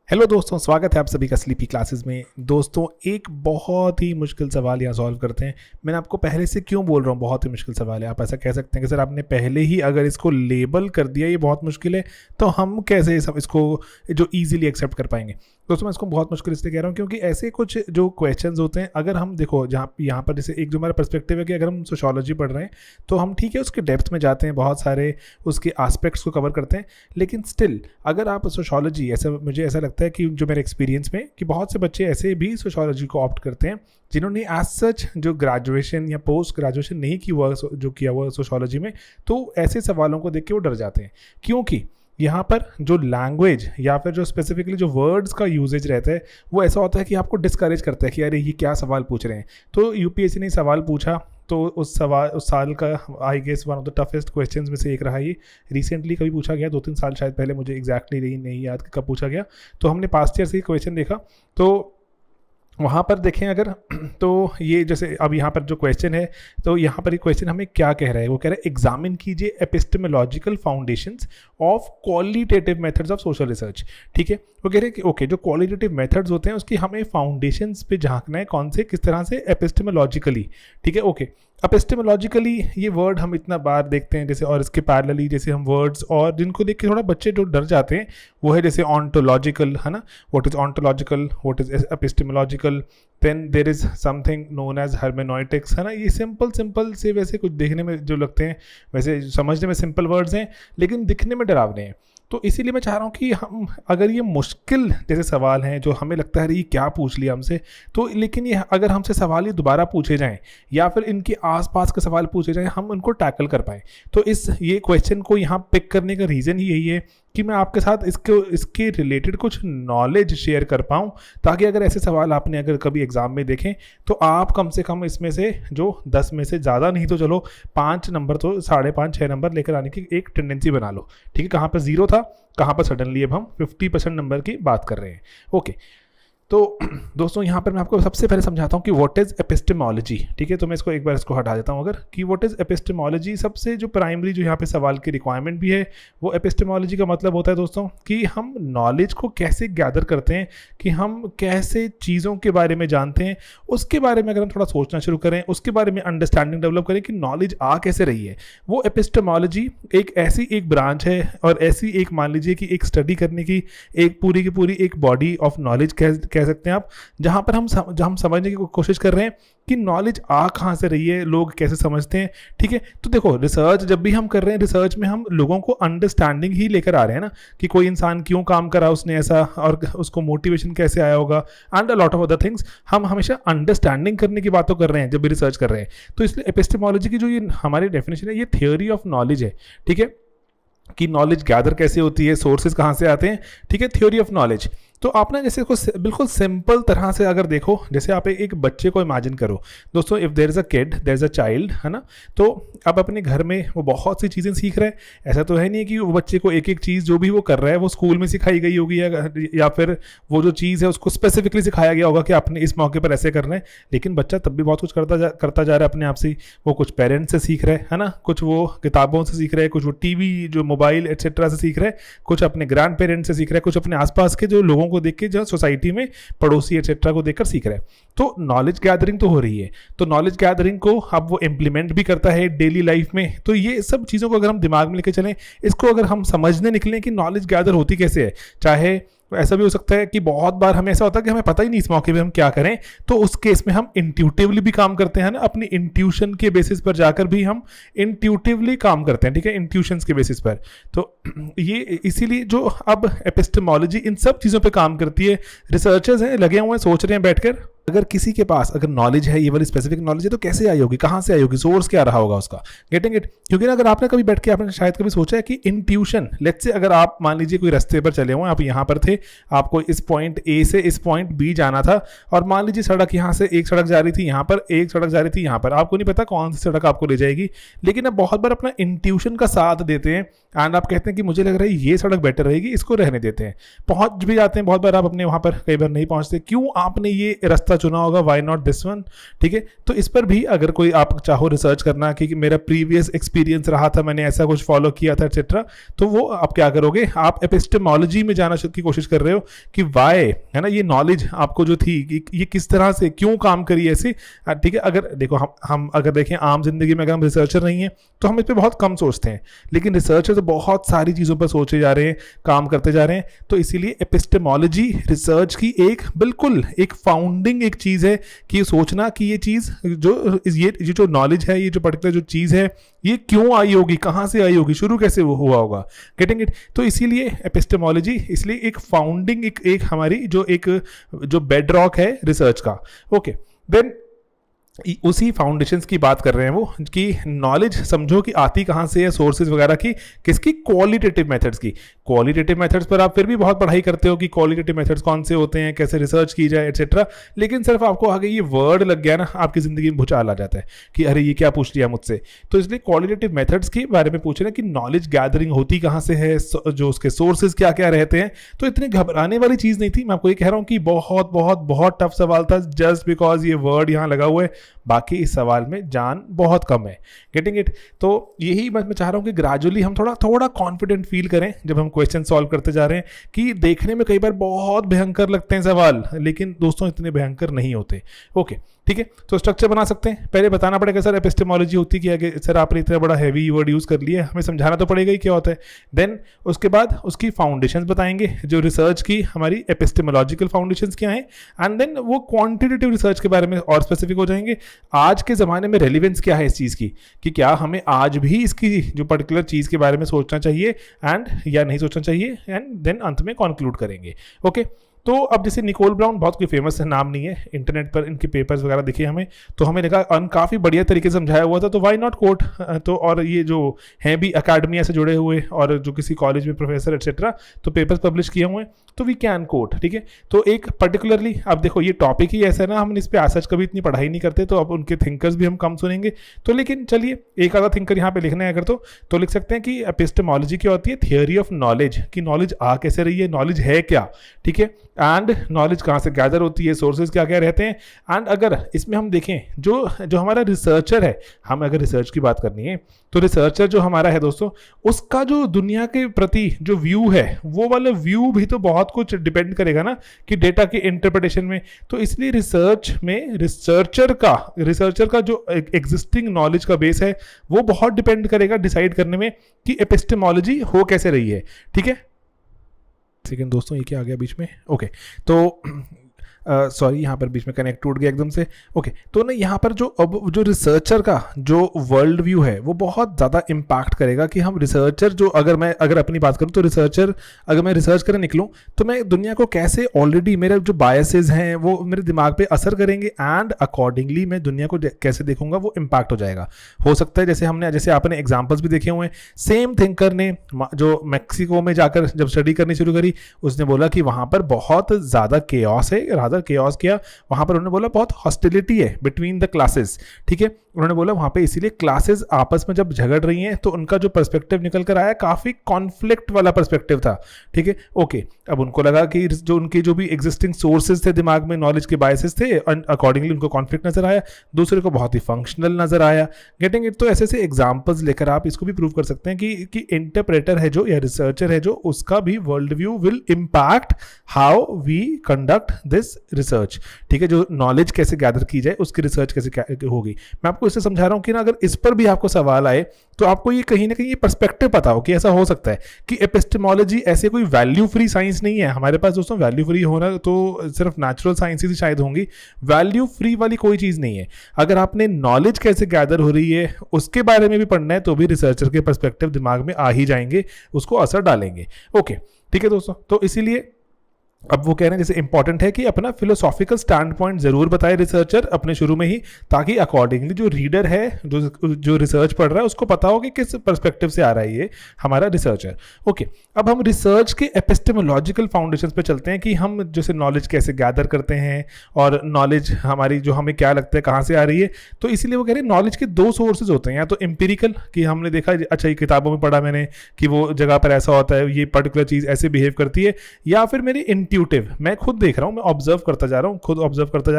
हेलो दोस्तों, स्वागत है आप सभी का स्लीपी क्लासेस में। दोस्तों एक बहुत ही मुश्किल सवाल यहाँ सॉल्व करते हैं। मैंने आपको पहले से क्यों बोल रहा हूँ बहुत ही मुश्किल सवाल है, आप ऐसा कह सकते हैं कि सर आपने पहले ही अगर इसको लेबल कर दिया ये बहुत मुश्किल है तो हम कैसे इसको जो ईजिली एक्सेप्ट कर पाएंगे। दोस्तों मैं इसको बहुत मुश्किल इसलिए कह रहा हूँ क्योंकि ऐसे कुछ जो क्वेश्चंस होते हैं, अगर हम देखो जहाँ यहाँ पर जैसे एक जो हमारा पर्सपेक्टिव है कि अगर हम सोशियोलॉजी पढ़ रहे हैं तो हम ठीक है उसके डेप्थ में जाते हैं, बहुत सारे उसके एस्पेक्ट्स को कवर करते हैं, लेकिन स्टिल अगर आप सोशियोलॉजी मुझे ऐसा लगता है कि जो मेरे एक्सपीरियंस में कि बहुत से बच्चे ऐसे भी सोशियोलॉजी को ऑप्ट करते हैं जिन्होंने एज सच जो ग्रेजुएशन या पोस्ट ग्रेजुएशन नहीं की हुआ जो किया हुआ सोशियोलॉजी में, तो ऐसे सवालों को देख के वो डर जाते हैं क्योंकि यहाँ पर जो लैंग्वेज या फिर जो स्पेसिफिकली जो वर्ड्स का यूजेज रहता है वो ऐसा होता है कि आपको डिस्करेज करता है कि अरे ये क्या सवाल पूछ रहे हैं। तो यूपीएससी ने सवाल पूछा तो उस साल का I guess one of the toughest questions में से एक रहा ये। रिसेंटली कभी पूछा गया 2-3 साल शायद पहले, मुझे एग्जैक्टली नहीं याद कि कब पूछा गया। तो हमने पास्ट ईयर से ही क्वेश्चन देखा, तो वहाँ पर देखें अगर तो ये जैसे अब यहाँ पर जो क्वेश्चन है तो यहाँ पर ये क्वेश्चन हमें क्या कह रहा है, वो कह रहा है एग्जामिन कीजिए epistemological foundations of qualitative methods of social research. ठीक है, वो कह रहे हैं कि ओके जो क्वालिटेटिव मेथड्स होते हैं उसकी हमें फाउंडेशंस पे झांकना है, कौन से किस तरह से एपिस्टेमोलॉजिकली। ठीक है, ओके एपिस्टेमोलॉजिकली ये वर्ड हम इतना बार देखते हैं जैसे, और इसके पैरेलली जैसे हम वर्ड्स और जिनको देख के थोड़ा बच्चे जो डर जाते हैं वो है जैसे ऑन्टोलॉजिकल, है ना, what is ontological, what is epistemological, then there is something known as hermeneutics, है ना। ये सिंपल से वैसे कुछ देखने में जो लगते हैं वैसे समझने में सिंपल वर्ड्स हैं लेकिन दिखने में डरावने हैं। तो इसीलिए मैं चाह रहा हूँ कि हम अगर ये मुश्किल जैसे सवाल हैं जो हमें लगता है ये क्या पूछ लिया हमसे, तो लेकिन ये अगर हमसे सवाल ये दोबारा पूछे जाएं या फिर इनके आसपास के सवाल पूछे जाएं हम उनको टैकल कर पाएँ। तो ये क्वेश्चन को यहाँ पिक करने का रीज़न ही यही है कि मैं आपके साथ इसके रिलेटेड कुछ नॉलेज शेयर कर पाऊँ, ताकि अगर ऐसे सवाल आपने अगर कभी एग्जाम में देखें तो आप कम से कम इसमें से जो 10 में से ज़्यादा नहीं तो चलो 5 नंबर तो 5.5-6 नंबर लेकर आने की एक टेंडेंसी बना लो। ठीक है, कहाँ पर 0 था, कहाँ पर सडनली अब हम 50% नंबर की बात कर रहे हैं। ओके, तो दोस्तों यहाँ पर मैं आपको सबसे पहले समझाता हूँ कि व्हाट इज एपिस्टेमोलॉजी। ठीक है, तो मैं एक बार इसको हटा देता हूँ अगर, कि व्हाट इज एपिस्टेमोलॉजी। सबसे जो प्राइमरी जो यहाँ पे सवाल की रिक्वायरमेंट भी है, वो एपिस्टेमोलॉजी का मतलब होता है दोस्तों कि हम नॉलेज को कैसे गैदर करते हैं, कि हम कैसे चीज़ों के बारे में जानते हैं, उसके बारे में अगर हम थोड़ा सोचना शुरू करें, उसके बारे में अंडरस्टैंडिंग डेवलप करें कि नॉलेज आ कैसे रही है, वो एपिस्टेमोलॉजी एक ऐसी एक ब्रांच है और ऐसी एक, मान लीजिए कि एक स्टडी करने की एक पूरी की पूरी एक बॉडी ऑफ नॉलेज कह सकते हैं आप, जहां पर हम समझने की कोशिश कर रहे हैं कि नॉलेज आ कहां से रही है, लोग कैसे समझते हैं। ठीक है, तो देखो रिसर्च जब भी हम कर रहे हैं, रिसर्च में हम लोगों को अंडरस्टैंडिंग ही लेकर आ रहे हैं ना, कि कोई इंसान क्यों काम करा उसने ऐसा, और उसको मोटिवेशन कैसे आया होगा, and a lot of other things. हम हमेशा अंडरस्टैंडिंग करने की बातों कर रहे हैं जब भी रिसर्च कर रहे हैं। तो इसलिए एपिस्टेमोलॉजी की जो ये हमारी डेफिनेशन है, ये थ्योरी ऑफ नॉलेज है। ठीक है, कि नॉलेज गैदर कैसे होती है, सोर्सेज कहाँ से आते हैं। ठीक है, थ्योरी ऑफ नॉलेज। तो आप ना जैसे इसको बिल्कुल सिंपल तरह से अगर देखो, जैसे आप एक बच्चे को इमेजिन करो दोस्तों, if there is a kid, there is a child, है ना, तो अब अपने घर में वो बहुत सी चीज़ें सीख रहे हैं। ऐसा तो है नहीं कि वो बच्चे को एक एक चीज़ जो भी वो कर रहा है वो स्कूल में सिखाई गई होगी, या फिर वो जो चीज़ है उसको स्पेसिफिकली सिखाया गया होगा कि आपने इस मौके पर ऐसे करना है। लेकिन बच्चा तब भी बहुत कुछ करता जा रहा है अपने आप से। वो कुछ पेरेंट्स से सीख रहे हैं, है ना, कुछ वो किताबों से सीख रहे हैं, कुछ वो टीवी, जो मोबाइल एट्सेट्रा से सीख रहे हैं, कुछ अपने ग्रैंड पेरेंट्स से सीख रहे हैं, कुछ अपने आसपास के जो लोगों को देख के, जो सोसाइटी में पड़ोसी एटसेट्रा को देखकर सीख रहे हैं। तो नॉलेज गैदरिंग तो हो रही है। तो नॉलेज गैदरिंग को अब वो इम्प्लीमेंट भी करता है डेली लाइफ में। तो ये सब चीज़ों को अगर हम दिमाग में लेके चलें, इसको अगर हम समझने निकलें कि नॉलेज गैदर होती कैसे है, चाहे ऐसा भी हो सकता है कि बहुत बार हमें ऐसा होता है कि हमें पता ही नहीं इस मौके पे हम क्या करें, तो उस केस में हम इंट्यूटिवली भी काम करते हैं ना, अपनी इंट्यूशन के बेसिस पर जाकर भी हम इंट्यूटिवली काम करते हैं। ठीक है, इंट्यूशंस के बेसिस पर। तो ये इसीलिए जो अब एपिस्टेमोलॉजी इन सब चीज़ों पे काम करती है। रिसर्चर्स हैं, लगे हुए हैं, सोच रहे हैं बैठकर, अगर किसी के पास अगर नॉलेज है, ये वाली स्पेसिफिक नॉलेज है, तो कैसे आई होगी, कहाँ से आई होगी, सोर्स क्या रहा होगा उसका। Getting it? क्योंकि ना अगर आपने कभी बैठ के आपने शायद कभी सोचा है कि इंट्यूशन, लेट्स से अगर आप मान लीजिए कोई रास्ते पर चले हुए, आप यहाँ पर थे, आपको इस पॉइंट ए से इस पॉइंट बी जाना था, और मान लीजिए सड़क यहाँ से एक सड़क जा रही थी यहाँ पर, एक सड़क जा रही थी यहाँ पर, आपको नहीं पता कौन सी सड़क आपको ले जाएगी, लेकिन आप बहुत बार अपना इंट्यूशन का साथ देते हैं एंड आप कहते हैं कि मुझे लग रहा है ये सड़क बेटर रहेगी, इसको रहने देते हैं। पहुंच भी जाते हैं बहुत बार आप अपने वहां पर, कई बार नहीं पहुंचते। क्यों आपने ये रास्ता चुना होगा, वाई नॉट दिस वन? ठीक है, तो इस पर भी अगर कोई आप चाहो रिसर्च करना कि मेरा प्रीवियस एक्सपीरियंस रहा था, मैंने ऐसा कुछ फॉलो किया था एक्सेट्रा, तो वो आप क्या करोगे, आप एपिस्टेमोलॉजी में जाना की कोशिश कर रहे हो कि वाई, है ना, ये नॉलेज आपको जो थी ये किस तरह से क्यों काम करी ऐसे। ठीक है, अगर देखो हम अगर देखें आम जिंदगी में, अगर हम रिसर्चर नहीं है तो हम इस पर बहुत कम सोचते हैं, लेकिन रिसर्चर तो बहुत सारी चीज़ों पर सोचे जा रहे हैं, काम करते जा रहे हैं। तो इसीलिए एपिस्टेमोलॉजी रिसर्च की एक बिल्कुल एक फाउंडिंग एक चीज़ है, कि सोचना कि ये चीज़ ये जो नॉलेज है, ये जो पर्टिकुलर जो चीज़ है, ये क्यों आई होगी, कहाँ से आई होगी, शुरू कैसे हुआ होगा। Getting it? तो इसीलिए एपिस्टेमोलॉजी इसलिए एक फाउंडिंग एक हमारी जो बेड रॉक है रिसर्च का। ओके, देन उसी फाउंडेशंस की बात कर रहे हैं वो, कि नॉलेज समझो कि आती कहाँ से है, सोर्सेज वगैरह की, किसकी, क्वालिटेटिव मेथड्स की। क्वालिटेटिव मेथड्स पर आप फिर भी बहुत पढ़ाई करते हो कि क्वालिटेटिव मेथड्स कौन से होते हैं, कैसे रिसर्च की जाए एटसेट्रा, लेकिन सिर्फ आपको आगे ये वर्ड लग गया ना, आपकी ज़िंदगी में भूचाल आ जाता है कि अरे ये क्या पूछ लिया मुझसे। तो इसलिए क्वालिटेटिव मेथड्स के बारे में पूछ रहे हैं कि नॉलेज गैदरिंग होती कहाँ से है, जो उसके सोर्सेज क्या क्या रहते हैं। तो इतनी घबराने वाली चीज़ नहीं थी। मैं आपको ये कह रहा हूँ कि बहुत बहुत बहुत टफ सवाल था, जस्ट बिकॉज ये वर्ड यहाँ लगा हुआ है, बाकी इस सवाल में जान बहुत कम है। Getting it? तो यही मैं चाह रहा हूँ कि ग्रेजुअली हम थोड़ा कॉन्फिडेंट फील करें जब हम क्वेश्चन सॉल्व करते जा रहे हैं, कि देखने में कई बार बहुत भयंकर लगते हैं सवाल, लेकिन दोस्तों इतने भयंकर नहीं होते। ओके, ठीक है, तो स्ट्रक्चर बना सकते हैं। पहले बताना पड़ेगा सर एपिस्टेमोलॉजी होती क्या है, सर आपने इतना बड़ा हैवी वर्ड यूज़ कर लिया है, हमें समझाना तो पड़ेगा ही क्या होता है। देन उसके बाद उसकी फाउंडेशंस बताएंगे, जो रिसर्च की हमारी एपिस्टेमोलॉजिकल फाउंडेशंस क्या हैं, एंड देन वो क्वांटिटेटिव रिसर्च के बारे में और स्पेसिफिक हो जाएंगे। आज के ज़माने में रेलिवेंस क्या है इस चीज़ की, कि क्या हमें आज भी इसकी जो पर्टिकुलर चीज़ के बारे में सोचना चाहिए एंड या नहीं सोचना चाहिए, एंड देन अंत में कंक्लूड करेंगे। ओके, तो अब जैसे निकोल ब्राउन बहुत कोई फेमस नाम नहीं है, इंटरनेट पर इनके पेपर्स वगैरह दिखे हमें, तो हमें लगा काफ़ी बढ़िया तरीके से समझाया हुआ था, तो वाई नॉट कोट। तो और ये जो हैं भी अकेडमिया से जुड़े हुए और जो किसी कॉलेज में प्रोफेसर एटसेट्रा, तो पेपर्स पब्लिश किए हुए हैं, तो वी कैन कोट। ठीक है, तो एक पर्टिकुलरली अब देखो ये टॉपिक ही ऐसा है ना, हम इस पर आज कभी इतनी पढ़ाई नहीं करते, तो अब उनके थिंकर्स भी हम कम सुनेंगे। तो लेकिन चलिए एक आधा थिंकर यहाँ पे लिखना है अगर तो लिख सकते हैं कि एपिस्टेमोलॉजी क्या होती है, थियोरी ऑफ नॉलेज, कि नॉलेज आ कैसे रही है, नॉलेज है क्या। ठीक है, एंड नॉलेज कहाँ से गैदर होती है, सोर्सेज क्या क्या रहते हैं। एंड अगर इसमें हम देखें जो हमारा रिसर्चर है, हम अगर रिसर्च की बात करनी है तो रिसर्चर जो हमारा है दोस्तों, उसका जो दुनिया के प्रति जो व्यू है, वो वाला व्यू भी तो बहुत कुछ डिपेंड करेगा ना कि डेटा के इंटरप्रिटेशन में। तो इसलिए रिसर्च में रिसर्चर का जो एग्जिस्टिंग नॉलेज का बेस है वो बहुत डिपेंड करेगा डिसाइड करने में कि एपिस्टेमोलॉजी हो कैसे रही है। ठीक है, सेकंड दोस्तों, ये क्या आ गया बीच में? ओके, तो सॉरी, यहाँ पर बीच में कनेक्ट टूट गया एकदम से। ओके, तो ना यहाँ पर जो रिसर्चर का जो वर्ल्ड व्यू है वो बहुत ज़्यादा इम्पैक्ट करेगा कि हम रिसर्चर जो अगर अपनी बात करूँ तो रिसर्चर अगर मैं रिसर्च करने निकलूँ तो मैं दुनिया को कैसे ऑलरेडी मेरे जो बायसेस हैं वो मेरे दिमाग पे असर करेंगे एंड अकॉर्डिंगली मैं दुनिया को कैसे देखूंगा वो इम्पैक्ट हो जाएगा। हो सकता है जैसे आपने एग्जाम्पल्स भी देखे हुए हैं, सेम थिंकर ने जो मैक्सिको में जाकर जब स्टडी करनी शुरू करी, उसने बोला कि वहाँ पर बहुत ज़्यादा केओस है, केओस किया वहां पर। उन्होंने बोला बहुत हॉस्टिलिटी है बिटवीन द क्लासेस। ठीक है, उन्होंने बोला वहां पे इसीलिए क्लासेस आपस में जब झगड़ रही हैं तो उनका जो पर्सपेक्टिव निकल कर आया काफी कॉन्फ्लिक्ट वाला पर्सपेक्टिव था। ठीक है, ओके, अब उनको लगा कि जो भी एग्जिस्टिंग सोर्सेज थे दिमाग में, नॉलेज के बायसेस थे, अकॉर्डिंगली उनको कॉन्फ्लिक्ट नजर आया, दूसरे को बहुत ही फंक्शनल नजर आया। Getting it? तो ऐसे एग्जाम्पल्स लेकर आप इसको भी प्रूव कर सकते हैं कि इंटरप्रेटर है जो या रिसर्चर है जो, उसका भी world view will impact how we conduct this research. ठीक है, जो नॉलेज कैसे गैदर की जाए उसकी रिसर्च कैसे होगी। मैं आपको इससे समझा रहा हूं कि ना अगर इस पर भी आपको सवाल आए तो आपको ये कहीं ना कहीं ये पर्सपेक्टिव पता हो कि ऐसा हो सकता है कि एपिस्टेमोलॉजी ऐसे कोई वैल्यू फ्री साइंस नहीं है। हमारे पास दोस्तों वैल्यू फ्री होना तो सिर्फ नेचुरल साइंसेज ही शायद होंगी, वैल्यू फ्री वाली कोई चीज नहीं है। अगर आपने नॉलेज कैसे गैदर हो रही है उसके बारे में भी पढ़ना है तो भी रिसर्चर के पर्सपेक्टिव दिमाग में आ ही जाएंगे, उसको असर डालेंगे। ओके, ठीक है दोस्तों, तो इसीलिए अब वो कह रहे हैं जैसे इंपॉर्टेंट है कि अपना फिलोसॉफिकल स्टैंड पॉइंट जरूर बताए रिसर्चर अपने शुरू में ही, ताकि अकॉर्डिंगली जो रीडर है जो रिसर्च पढ़ रहा है उसको पता हो कि किस पर्सपेक्टिव से आ रहा है ये हमारा रिसर्चर। ओके, अब हम रिसर्च के एपिस्टेमोलॉजिकल फाउंडेशंस पे चलते हैं कि हम जैसे नॉलेज कैसे गैदर करते हैं और नॉलेज हमारी जो हमें क्या लगता है कहाँ से आ रही है। तो इसीलिए वो कह रहे हैं नॉलेज के दो सोर्सेज होते हैं, या तो एम्पिरिकल कि हमने देखा अच्छा ये किताबों में पढ़ा मैंने कि वो जगह पर ऐसा होता है, ये पर्टिकुलर चीज़ ऐसे बिहेव करती है, या फिर मेरी इंट्यूटिव, मैं खुद देख रहा हूं, मैं ऑब्जर्व करता जा रहा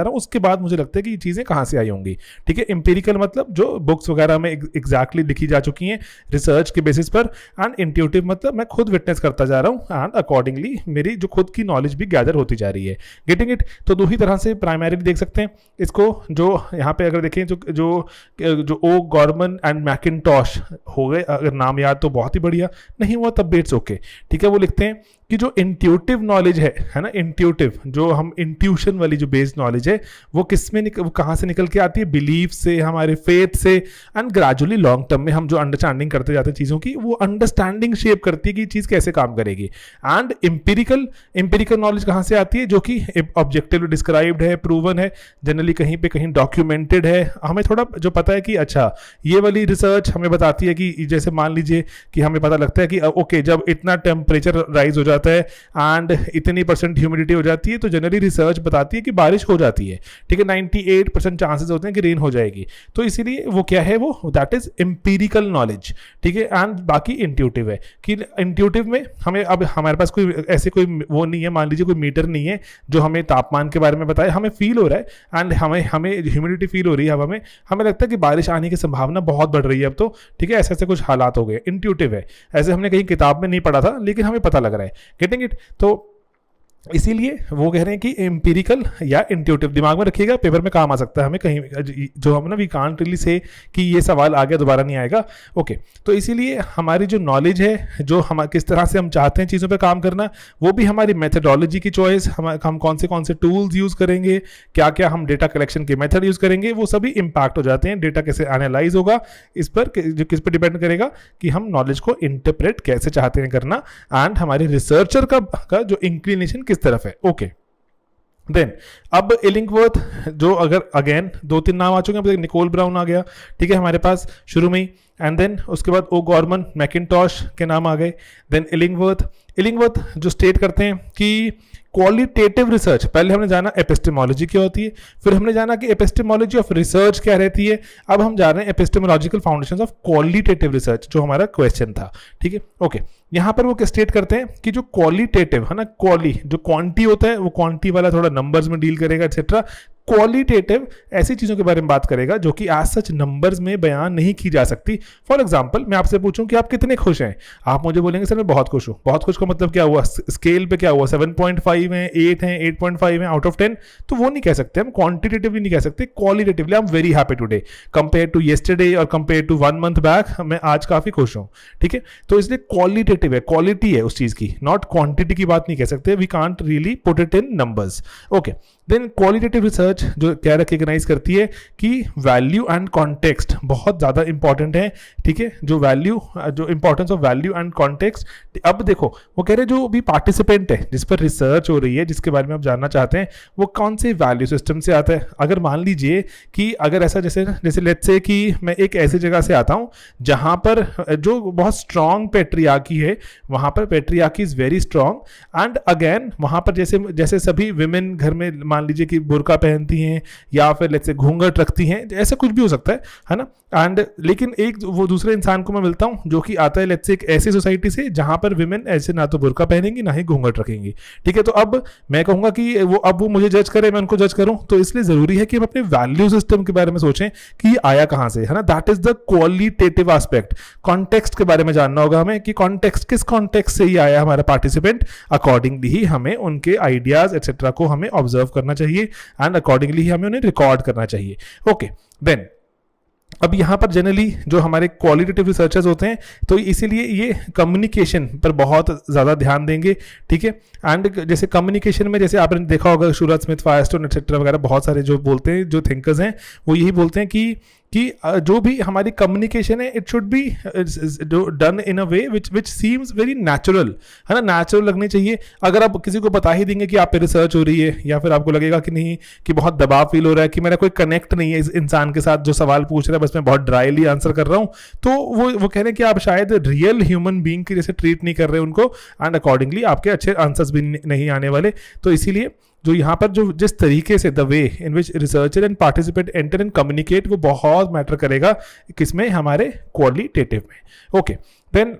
हूं, उसके बाद मुझे लगता है कि ये चीजें कहां से आई होंगी। ठीक है, इंपीरिकल मतलब जो बुक्स वगैरह में एग्जैक्टली लिखी जा चुकी हैं रिसर्च के बेसिस पर, एंड इंट्यूटिव मतलब मैं खुद विटनेस करता जा रहा हूं एंड अकॉर्डिंगली मेरी जो खुद की नॉलेज भी गैदर होती जा रही है। Getting it? तो दो ही तरह से प्राइमरीली देख सकते हैं इसको। जो यहाँ पे अगर देखें जो ओ गॉर्मन एंड मैकिन्टॉश हो गए, अगर नाम याद तो बहुत ही बढ़िया, नहीं हुआ तब भी इट्स ओके। ठीक है, वो लिखते हैं कि जो इंट्यूटिव नॉलेज है ना, इंट्यूटिव जो हम इंट्यूशन वाली जो बेस्ड नॉलेज है वो वो कहाँ से निकल के आती है? बिलीफ से, हमारे फेथ से, एंड ग्रेजुअली लॉन्ग टर्म में हम जो अंडरस्टैंडिंग करते जाते हैं चीज़ों की, वो अंडरस्टैंडिंग शेप करती है कि चीज़ कैसे काम करेगी। एंड एम्पिरिकल नॉलेज कहाँ से आती है? जो कि ऑब्जेक्टिवली डिस्क्राइब्ड है, प्रूवन है, जनरली कहीं पे कहीं डॉक्यूमेंटेड है, हमें थोड़ा जो पता है कि अच्छा ये वाली रिसर्च हमें बताती है कि जैसे मान लीजिए कि हमें पता लगता है कि ओके जब इतना टेम्परेचर राइज हो जाता है एंड इतनी % ह्यूमिडिटी हो जाती है तो जनरली रिसर्च बताती है कि बारिश हो जाती है। ठीक है, 98% चांसेस होते हैं कि रेन हो जाएगी। तो इसीलिए वो क्या है, वो दैट इज एम्पिरिकल नॉलेज। ठीक है, एंड बाकी इंट्यूटिव है कि इंट्यूटिव में हमें अब हमारे पास कोई ऐसे कोई वो नहीं है, मान लीजिए कोई मीटर नहीं है जो हमें तापमान के बारे में बताए, हमें फील हो रहा है एंड हमें ह्यूमिडिटी फील हो रही है हवा में, हमें लगता है कि बारिश आने की संभावना बहुत बढ़ रही है अब तो। ठीक है, ऐसे कुछ हालात हो गए, इंट्यूटिव है, ऐसे हमने कहीं किताब में नहीं पढ़ा था लेकिन हमें पता लग रहा है। Getting it? तो इसीलिए वो कह रहे हैं कि एम्पिरिकल या इंट्यूटिव दिमाग में रखिएगा, पेपर में काम आ सकता है हमें कहीं, जो हम ना वी कांट रियली से कि ये सवाल आ गया दोबारा नहीं आएगा। ओके, तो इसीलिए हमारी जो नॉलेज है, जो हम किस तरह से हम चाहते हैं चीज़ों पे काम करना, वो भी हमारी मेथडोलॉजी की चॉइस, हम कौन से टूल्स यूज़ करेंगे, क्या क्या हम डेटा कलेक्शन के मेथड यूज़ करेंगे, वो सभी इम्पैक्ट हो जाते हैं। डेटा कैसे एनालाइज होगा इस पर, जो किस पर डिपेंड करेगा कि हम नॉलेज को इंटरप्रेट कैसे चाहते हैं करना, एंड हमारे रिसर्चर का जो इंक्लिनेशन किस तरफ है। ओके, देन अब इलिंगवर्थ, जो अगर अगेन 2-3 नाम आ चुके हैं, निकोल ब्राउन आ गया, ठीक है हमारे पास शुरू में ही, एंड देन उसके बाद ओ गॉर्मन मैकिन्टॉश के नाम आ गए, देन इलिंगवर्थ। इलिंगवर्थ जो स्टेट करते हैं कि क्वालिटेटिव रिसर्च, पहले हमने जाना एपिस्टेमोलॉजी क्या होती है, फिर हमने जाना कि एपिस्टेमोलॉजी ऑफ रिसर्च क्या रहती है, अब हम जा रहे हैं epistemological foundations of qualitative research, जो हमारा क्वेश्चन था। ठीक है, ओके। यहाँ पर वो क्या स्टेट करते हैं कि जो क्वालिटेटिव है ना, क्वाली जो क्वांटी होता है वो क्वांटी वाला थोड़ा नंबर्स में डील करेगा एक्सेट्रा, क्वालिटेटिव ऐसी चीज़ों के बारे में बात करेगा जो कि एज सच नंबर्स में बयान नहीं की जा सकती। फॉर एग्जांपल मैं आपसे पूछूं कि आप कितने खुश हैं, आप मुझे बोलेंगे सर मैं बहुत खुश हूं। बहुत खुश का मतलब क्या हुआ, स्केल पे क्या हुआ, 7.5 है, 8 है, 8.5 है आउट ऑफ 10, तो वो नहीं कह सकते हम, क्वांटिटेटिवली नहीं कह सकते, qualitatively I am very happy today compare to yesterday और कंपेयर टू 1 मंथ बैक, मैं आज काफ़ी खुश हूँ। ठीक है, तो इसलिए क्वालिटेटिव है, क्वालिटी है उस चीज़ की, नॉट क्वांटिटी की बात नहीं कह सकते, we can't really put it in numbers. Okay, then qualitative research जो क्या रिकग्नाइज करती है कि वैल्यू एंड कॉन्टेक्स्ट बहुत ज़्यादा इंपॉर्टेंट है। ठीक है, जो वैल्यू, जो importance of value and context. अब देखो वो कह रहे हैं जो भी पार्टिसिपेंट है जिस पर रिसर्च हो रही है, जिसके बारे में आप जानना चाहते हैं, वो कौन से वैल्यू सिस्टम से आता है। अगर मान लीजिए कि अगर ऐसा जैसे लेट्स से कि मैं एक ऐसी जगह से आता हूँ जहाँ पर जो बहुत स्ट्रॉन्ग पेट्रियार्की है, वहाँ पर patriarchy is very strong, and again वहाँ पर जैसे सभी विमेन घर में मान लीजिए कि बुर्का पहनती हैं या फिर लेट्स से घूंघट रखती हैं, ऐसा कुछ भी हो सकता है ना। एंड लेकिन एक वो दूसरे इंसान को मैं मिलता हूं जो कि आता है लेट्स से एक ऐसी सोसाइटी से जहां पर विमेन ऐसे ना तो बुर्का पहनेंगी ना ही घूंघट रखेंगी। ठीक है, तो अब मैं कहूंगा कि वो मुझे जज करे, मैं उनको जज करूं, तो इसलिए जरूरी है कि हम अपने वैल्यू सिस्टम के बारे में सोचें कि ये आया कहां से, है ना। That is the qualitative aspect. Context के बारे में जानना होगा हमें कि कॉन्टेक्स्ट, किस कॉन्टेक्स्ट से ये आया हमारा पार्टिसिपेंट, अकॉर्डिंगली ही हमें उनके आइडियाज एक्सेट्रा को हमें ऑब्जर्व करना चाहिए एंड अकॉर्डिंगली ही हमें उन्हें रिकॉर्ड करना चाहिए। ओके, देन अब यहाँ पर जनरली जो हमारे क्वालिटेटिव रिसर्चर्स होते हैं तो इसीलिए ये कम्युनिकेशन पर बहुत ज़्यादा ध्यान देंगे। ठीक है, एंड जैसे कम्युनिकेशन में जैसे आपने देखा होगा शुरत स्मिथ, फायरस्टोन एक्सेट्रा वगैरह बहुत सारे जो बोलते हैं, जो थिंकर्स हैं, वो यही बोलते हैं कि जो भी हमारी कम्युनिकेशन है it should be done in a way which seems very natural, है ना, नेचुरल लगनी चाहिए। अगर आप किसी को बता ही देंगे कि आप पे रिसर्च हो रही है या फिर आपको लगेगा कि नहीं कि बहुत दबाव फील हो रहा है कि मेरा कोई कनेक्ट नहीं है इस इंसान के साथ जो सवाल पूछ रहा है, बस मैं बहुत ड्राइली आंसर कर रहा हूँ, तो वो कह रहे हैं कि आप शायद रियल ह्यूमन बीइंग की जैसे ट्रीट नहीं कर रहे उनको, एंड अकॉर्डिंगली आपके अच्छे आंसर्स भी नहीं आने वाले। तो इसीलिए जो यहाँ पर जो जिस तरीके से the way in which researcher and participant enter and communicate, वो बहुत मैटर करेगा किसमें, हमारे क्वालिटेटिव में। ओके, देन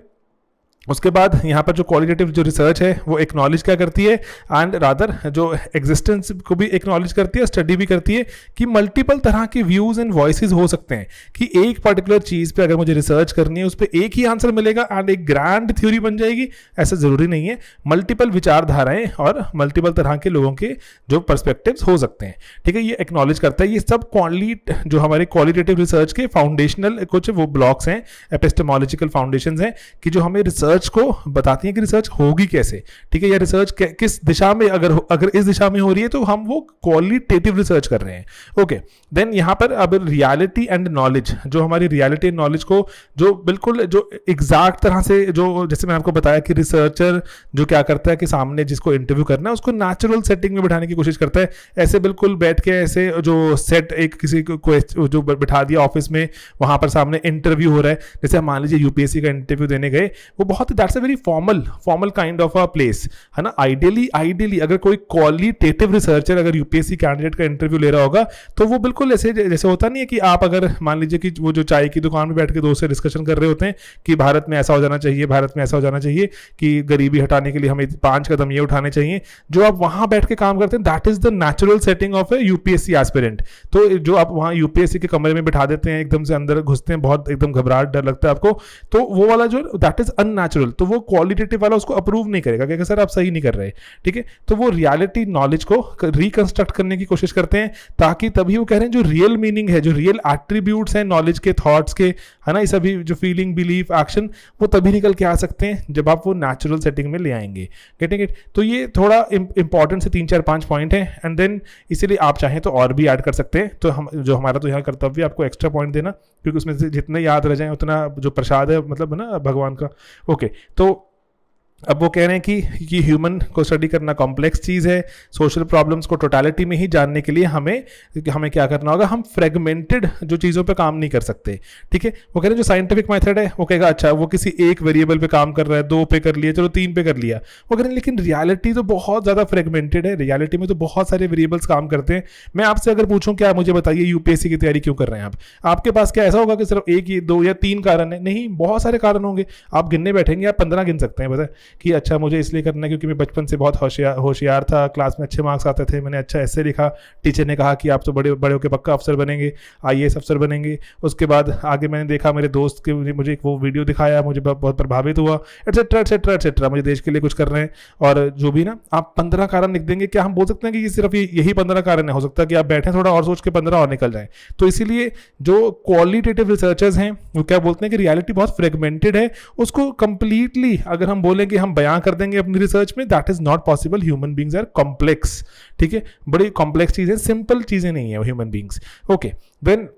उसके बाद यहाँ पर जो क्वालिटेटिव जो रिसर्च है वो एक्नॉलेज क्या करती है, एंड रादर जो एग्जिस्टेंस को भी एक्नॉलेज करती है, स्टडी भी करती है कि मल्टीपल तरह के व्यूज एंड वॉइसेस हो सकते हैं, कि एक पर्टिकुलर चीज़ पे अगर मुझे रिसर्च करनी है उस पर एक ही आंसर मिलेगा एंड एक ग्रैंड थ्योरी बन जाएगी, ऐसा जरूरी नहीं है। मल्टीपल विचारधाराएं और मल्टीपल तरह के लोगों के जो पर्सपेक्टिव्स हो सकते हैं। ठीक है, ये एक्नॉलेज करता है। ये सब जो हमारे क्वालिटेटिव रिसर्च के फाउंडेशनल कुछ वो ब्लॉक्स हैं, एपिस्टेमोलॉजिकल फाउंडेशंस हैं, कि जो हमें रिसर्च को बताती है कि रिसर्च होगी कैसे। ठीक है, या रिसर्च किस दिशा में, अगर इस दिशा में हो रही है तो हम वो क्वालिटेटिव रिसर्च कर रहे हैं। ओके, देन यहाँ पर अब रियलिटी एंड नॉलेज, जो हमारी रियलिटी एंड नॉलेज को जो बिल्कुल जो एग्जैक्ट तरह से, जो जैसे मैंने आपको बताया कि रिसर्चर जो क्या करता है कि सामने जिसको इंटरव्यू करना है उसको नेचुरल सेटिंग में बिठाने की कोशिश करता है। ऐसे बिल्कुल बैठ के ऐसे जो सेट एक किसी को जो बिठा दिया ऑफिस में, वहां पर सामने इंटरव्यू हो रहा है, जैसे मान लीजिए यूपीएससी का इंटरव्यू देने गए, वो बहुत that's a very formal kind of a place, है ना। आइडियली अगर कोई क्वालिटेटिव रिसर्चर अगर यूपीएससी कैंडिडेट का इंटरव्यू ले रहा होगा तो वो बिल्कुल ऐसे जैसे होता नहीं है कि आप अगर मान लीजिए कि वो जो चाय की दुकान में बैठ के दोस्त से डिस्कशन कर रहे होते हैं कि भारत में ऐसा हो जाना चाहिए, भारत में ऐसा हो जाना चाहिए, कि गरीबी हटाने के लिए हमें 5 कदम ये उठाने चाहिए, जो आप वहां बैठ के काम करते हैं, that is the natural setting of A UPSC aspirant. तो जो आप वहां यूपीएससी के कमरे में बिठा देते हैं, एकदम से अंदर घुसते हैं, बहुत एकदम घबराहट डर लगता है आपको, तो वो वाला जो दैट इज अननेचुरल, तो वो क्वालिटेटिव वाला उसको अप्रूव नहीं करेगा कि सर आप सही नहीं कर रहे। ठीक है, तो वो रियलिटी नॉलेज को रिकंस्ट्रक्ट करने की कोशिश करते हैं, ताकि तभी वो कह रहे हैं जो रियल मीनिंग है, जो रियल एट्रीब्यूट्स हैं नॉलेज के, थॉट्स के, है ना, ये सभी जो फीलिंग, बिलीफ, एक्शन, वो तभी निकल के आ सकते हैं जब आप वो नेचुरल सेटिंग में ले आएंगे। Getting it? तो ये थोड़ा इंपॉर्टेंट से 3, 4, 5 पॉइंट है, एंड देन इसीलिए आप चाहें तो और भी ऐड कर सकते हैं। तो हम जो हमारा तो यहाँ कर्तव्य आपको एक्स्ट्रा पॉइंट देना, क्योंकि उसमें से जितने याद रह जाए उतना जो प्रसाद है, मतलब है ना भगवान का। ओके, तो अब वो कह रहे हैं कि ह्यूमन को स्टडी करना कॉम्प्लेक्स चीज़ है, सोशल प्रॉब्लम्स को टोटालिटी में ही जानने के लिए हमें क्या करना होगा, हम फ्रेगमेंटेड जो चीज़ों पे काम नहीं कर सकते। ठीक है, वो कह रहे हैं जो साइंटिफिक मेथड है वो कहेगा अच्छा वो किसी एक वेरिएबल पे काम कर रहा है, 2 पे कर लिया, चलो 3 पे कर लिया। वो कह रहे हैं लेकिन रियलिटी तो बहुत ज़्यादा फ्रेगमेंटेड है, रियलिटी में तो बहुत सारे वेरिएबल्स काम करते हैं। मैं आपसे अगर पूछूं क्या, मुझे बताइए यूपीएससी की तैयारी क्यों कर रहे हैं आप, आपके पास क्या ऐसा होगा कि सिर्फ 1 या 2 या 3 कारण है? नहीं, बहुत सारे कारण होंगे। आप गिनने बैठेंगे आप 15 गिन सकते हैं, पता है कि अच्छा मुझे इसलिए करना है क्योंकि मैं बचपन से बहुत होशियार था, क्लास में अच्छे मार्क्स आते थे, मैंने अच्छा ऐसे लिखा, टीचर ने कहा कि आप तो बड़े बड़े होकर पक्का अफसर बनेंगे, आईएएस अफसर बनेंगे। उसके बाद आगे मैंने देखा मेरे दोस्त के मुझे एक वो वीडियो दिखाया, मुझे बहुत प्रभावित हुआ, एटसेट्रा एटसेट्रा एटसेट्रा, मुझे देश के लिए कुछ कर रहे हैं। और जो भी ना आप 15 कारण लिख देंगे, क्या हम बोल सकते हैं कि सिर्फ यही 15 कारण है? हो सकता है कि आप बैठे थोड़ा और सोच के 15 और निकल जाए। तो इसीलिए जो क्वालिटेटिव रिसर्चर्स हैं वो क्या बोलते हैं कि रियलिटी बहुत फ्रेगमेंटेड है, उसको कंप्लीटली अगर हम बोलें कि हम बयां कर देंगे अपनी रिसर्च में, that is not possible. Human beings are complex. ठीक है, बड़ी कॉम्प्लेक्स चीजें, सिंपल चीजें नहीं है ह्यूमन बींग्स। ओके, देन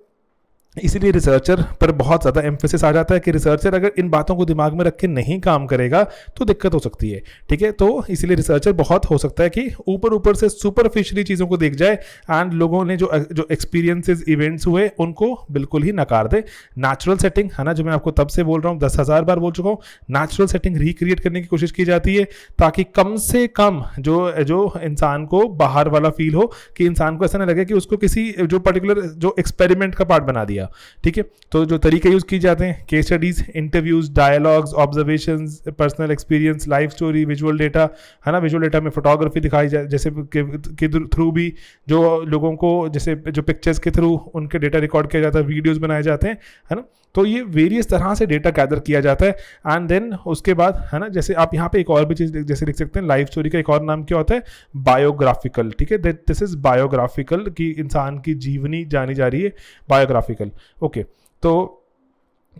इसीलिए रिसर्चर पर बहुत ज़्यादा एम्फेसिस आ जाता है कि रिसर्चर अगर इन बातों को दिमाग में रख के नहीं काम करेगा तो दिक्कत हो सकती है। ठीक है, तो इसीलिए रिसर्चर बहुत हो सकता है कि ऊपर से सुपरफिशियली चीज़ों को देख जाए एंड लोगों ने जो एक्सपीरियंसेस इवेंट्स हुए उनको बिल्कुल ही नकार दे। नेचुरल सेटिंग है ना, जो मैं आपको तब से बोल रहा हूँ, 10,000 बार बोल चुका हूँ, नेचुरल सेटिंग रिक्रिएट करने की कोशिश की जाती है ताकि कम से कम जो इंसान को बाहर वाला फील हो, कि इंसान को ऐसा ना लगे कि उसको किसी जो पर्टिकुलर जो एक्सपेरिमेंट का पार्ट बना दिया। ठीक है, तो जो तरीके यूज किए जाते हैं, case studies, interviews, dialogues, observations, personal experience, life story, visual data है ना, विजुअल डेटा में फोटोग्राफी दिखाई जाए जैसे के थ्रू भी जो लोगों को जैसे जो पिक्चर्स के थ्रू उनके डेटा रिकॉर्ड किया जाता है, वीडियोस बनाए जाते हैं, है ना। तो ये वेरियस तरह से डेटा गैदर किया जाता है एंड देन उसके बाद है ना, जैसे आप यहाँ पे एक और भी चीज़ जैसे लिख सकते हैं, लाइफ स्टोरी का एक और नाम क्या होता है, बायोग्राफिकल। ठीक है, दिस इज बायोग्राफिकल, कि इंसान की जीवनी जानी जा रही है, बायोग्राफिकल। ओके, तो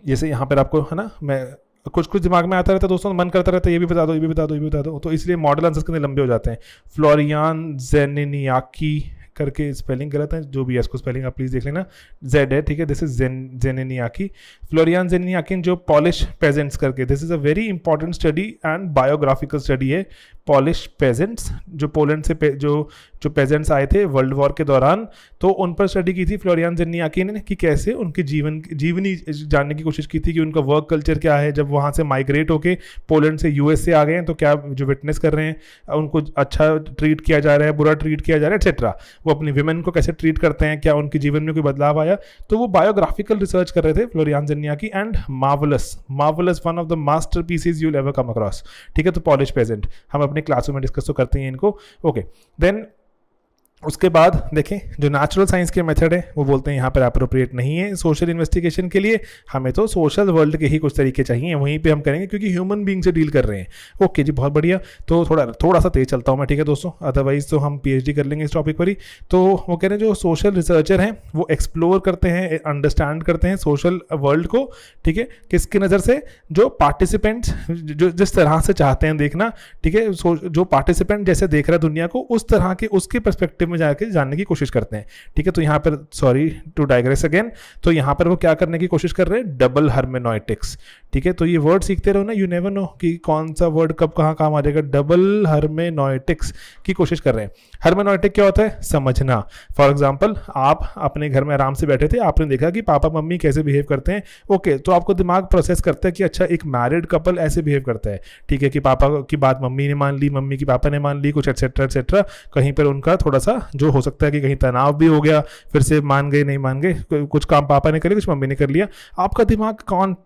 जैसे यहाँ पर आपको है ना, मैं कुछ दिमाग में आता रहता है दोस्तों, मन करता रहता है ये भी बता दो, ये भी बता दो, ये भी बता दो, तो इसलिए मॉडल आंसर्स कितने लंबे हो जाते हैं। फ्लोरियान जेनिनियाकी करके स्पेलिंग गलत है, जो भी है इसको स्पेलिंग आप प्लीज देख लेना, जेड है। ठीक है, दिस इज जेनिनियाकी, फ्लोरियान जेनिनियाकिन, जो पॉलिश पेजेंट्स करके, this is a very important study and biographical study है। पॉलिश पेजेंट्स, जो पोलैंड से जो पेजेंट्स आए थे वर्ल्ड वॉर के दौरान, तो उन पर स्टडी की थी फ्लोरियान जेनिनियाकी ने, कि कैसे उनकी जीवनी जानने की कोशिश की थी कि उनका वर्क कल्चर क्या है, जब वहाँ से माइग्रेट होके पोलैंड से यूएस से आ गए हैं तो क्या जो विटनेस कर रहे हैं, उनको अच्छा ट्रीट किया जा रहा है, बुरा ट्रीट किया जा रहा है, एक्सेट्रा, वो अपनी विमेन को कैसे ट्रीट करते हैं, क्या उनके जीवन में कोई बदलाव आया, तो वो बायोग्राफिकल रिसर्च कर रहे थे Florian Znaniecki and marvellous one of the masterpieces you'll ever come across. ठीक है, तो पॉलिश पेजेंट हम अपने क्लासों में डिस्कस तो करते हैं इनको। ओके, देन उसके बाद देखें जो नेचुरल साइंस के मेथड है वो बोलते हैं यहाँ पर अप्रोप्रिएट नहीं है सोशल इन्वेस्टिगेशन के लिए, हमें तो सोशल वर्ल्ड के ही कुछ तरीके चाहिए, वहीं पे हम करेंगे क्योंकि ह्यूमन बीइंग से डील कर रहे हैं। ओके जी, बहुत बढ़िया। तो थोड़ा सा तेज चलता हूँ मैं, ठीक है दोस्तों, अदरवाइज तो हम पीएचडी कर लेंगे इस टॉपिक पर ही। तो वो कह रहे हैं जो सोशल रिसर्चर हैं वो एक्सप्लोर करते हैं, अंडरस्टैंड करते हैं सोशल वर्ल्ड को। ठीक है, किसकी नज़र से, जो पार्टिसिपेंट्स जो जिस तरह से चाहते हैं देखना, ठीक है, जो पार्टिसिपेंट जैसे देख रहा है दुनिया को उस तरह के उसके पर्सपेक्टिव में जाके जानने की कोशिश करते हैं। ठीक है, तो यहाँ पर सॉरी टू डाइग्रेस अगेन, तो यहाँ पर वो क्या करने की कोशिश कर रहे हैं, डबल हर्मेनोइटिक्स। ठीक है, तो ये वर्ड सीखते रहो ना, यू नेवर नो कि कौन सा वर्ड कब कहाँ काम आ जाएगा। डबल हर्मेनोइटिक्स की कोशिश कर रहे हैं। हर्मेनोइटिक क्या होता है, समझना। फॉर एग्जाम्पल, आप अपने घर में आराम से बैठे थे, आपने देखा कि पापा मम्मी कैसे बिहेव करते हैं। ओके, तो आपको दिमाग प्रोसेस करता है कि अच्छा एक मैरिड कपल ऐसे बिहेव करता है। ठीक है, कि पापा की बात मम्मी ने मान ली, मम्मी की पापा ने मान ली, कुछ एक्सेट्रा एक्सेट्रा, कहीं पर उनका थोड़ा सा जो हो सकता है कि कहीं तनाव भी हो गया, फिर से मान गए नहीं मान गए, कुछ काम पापा ने कर लिया, कुछ मम्मी ने कर लिया। आपका दिमाग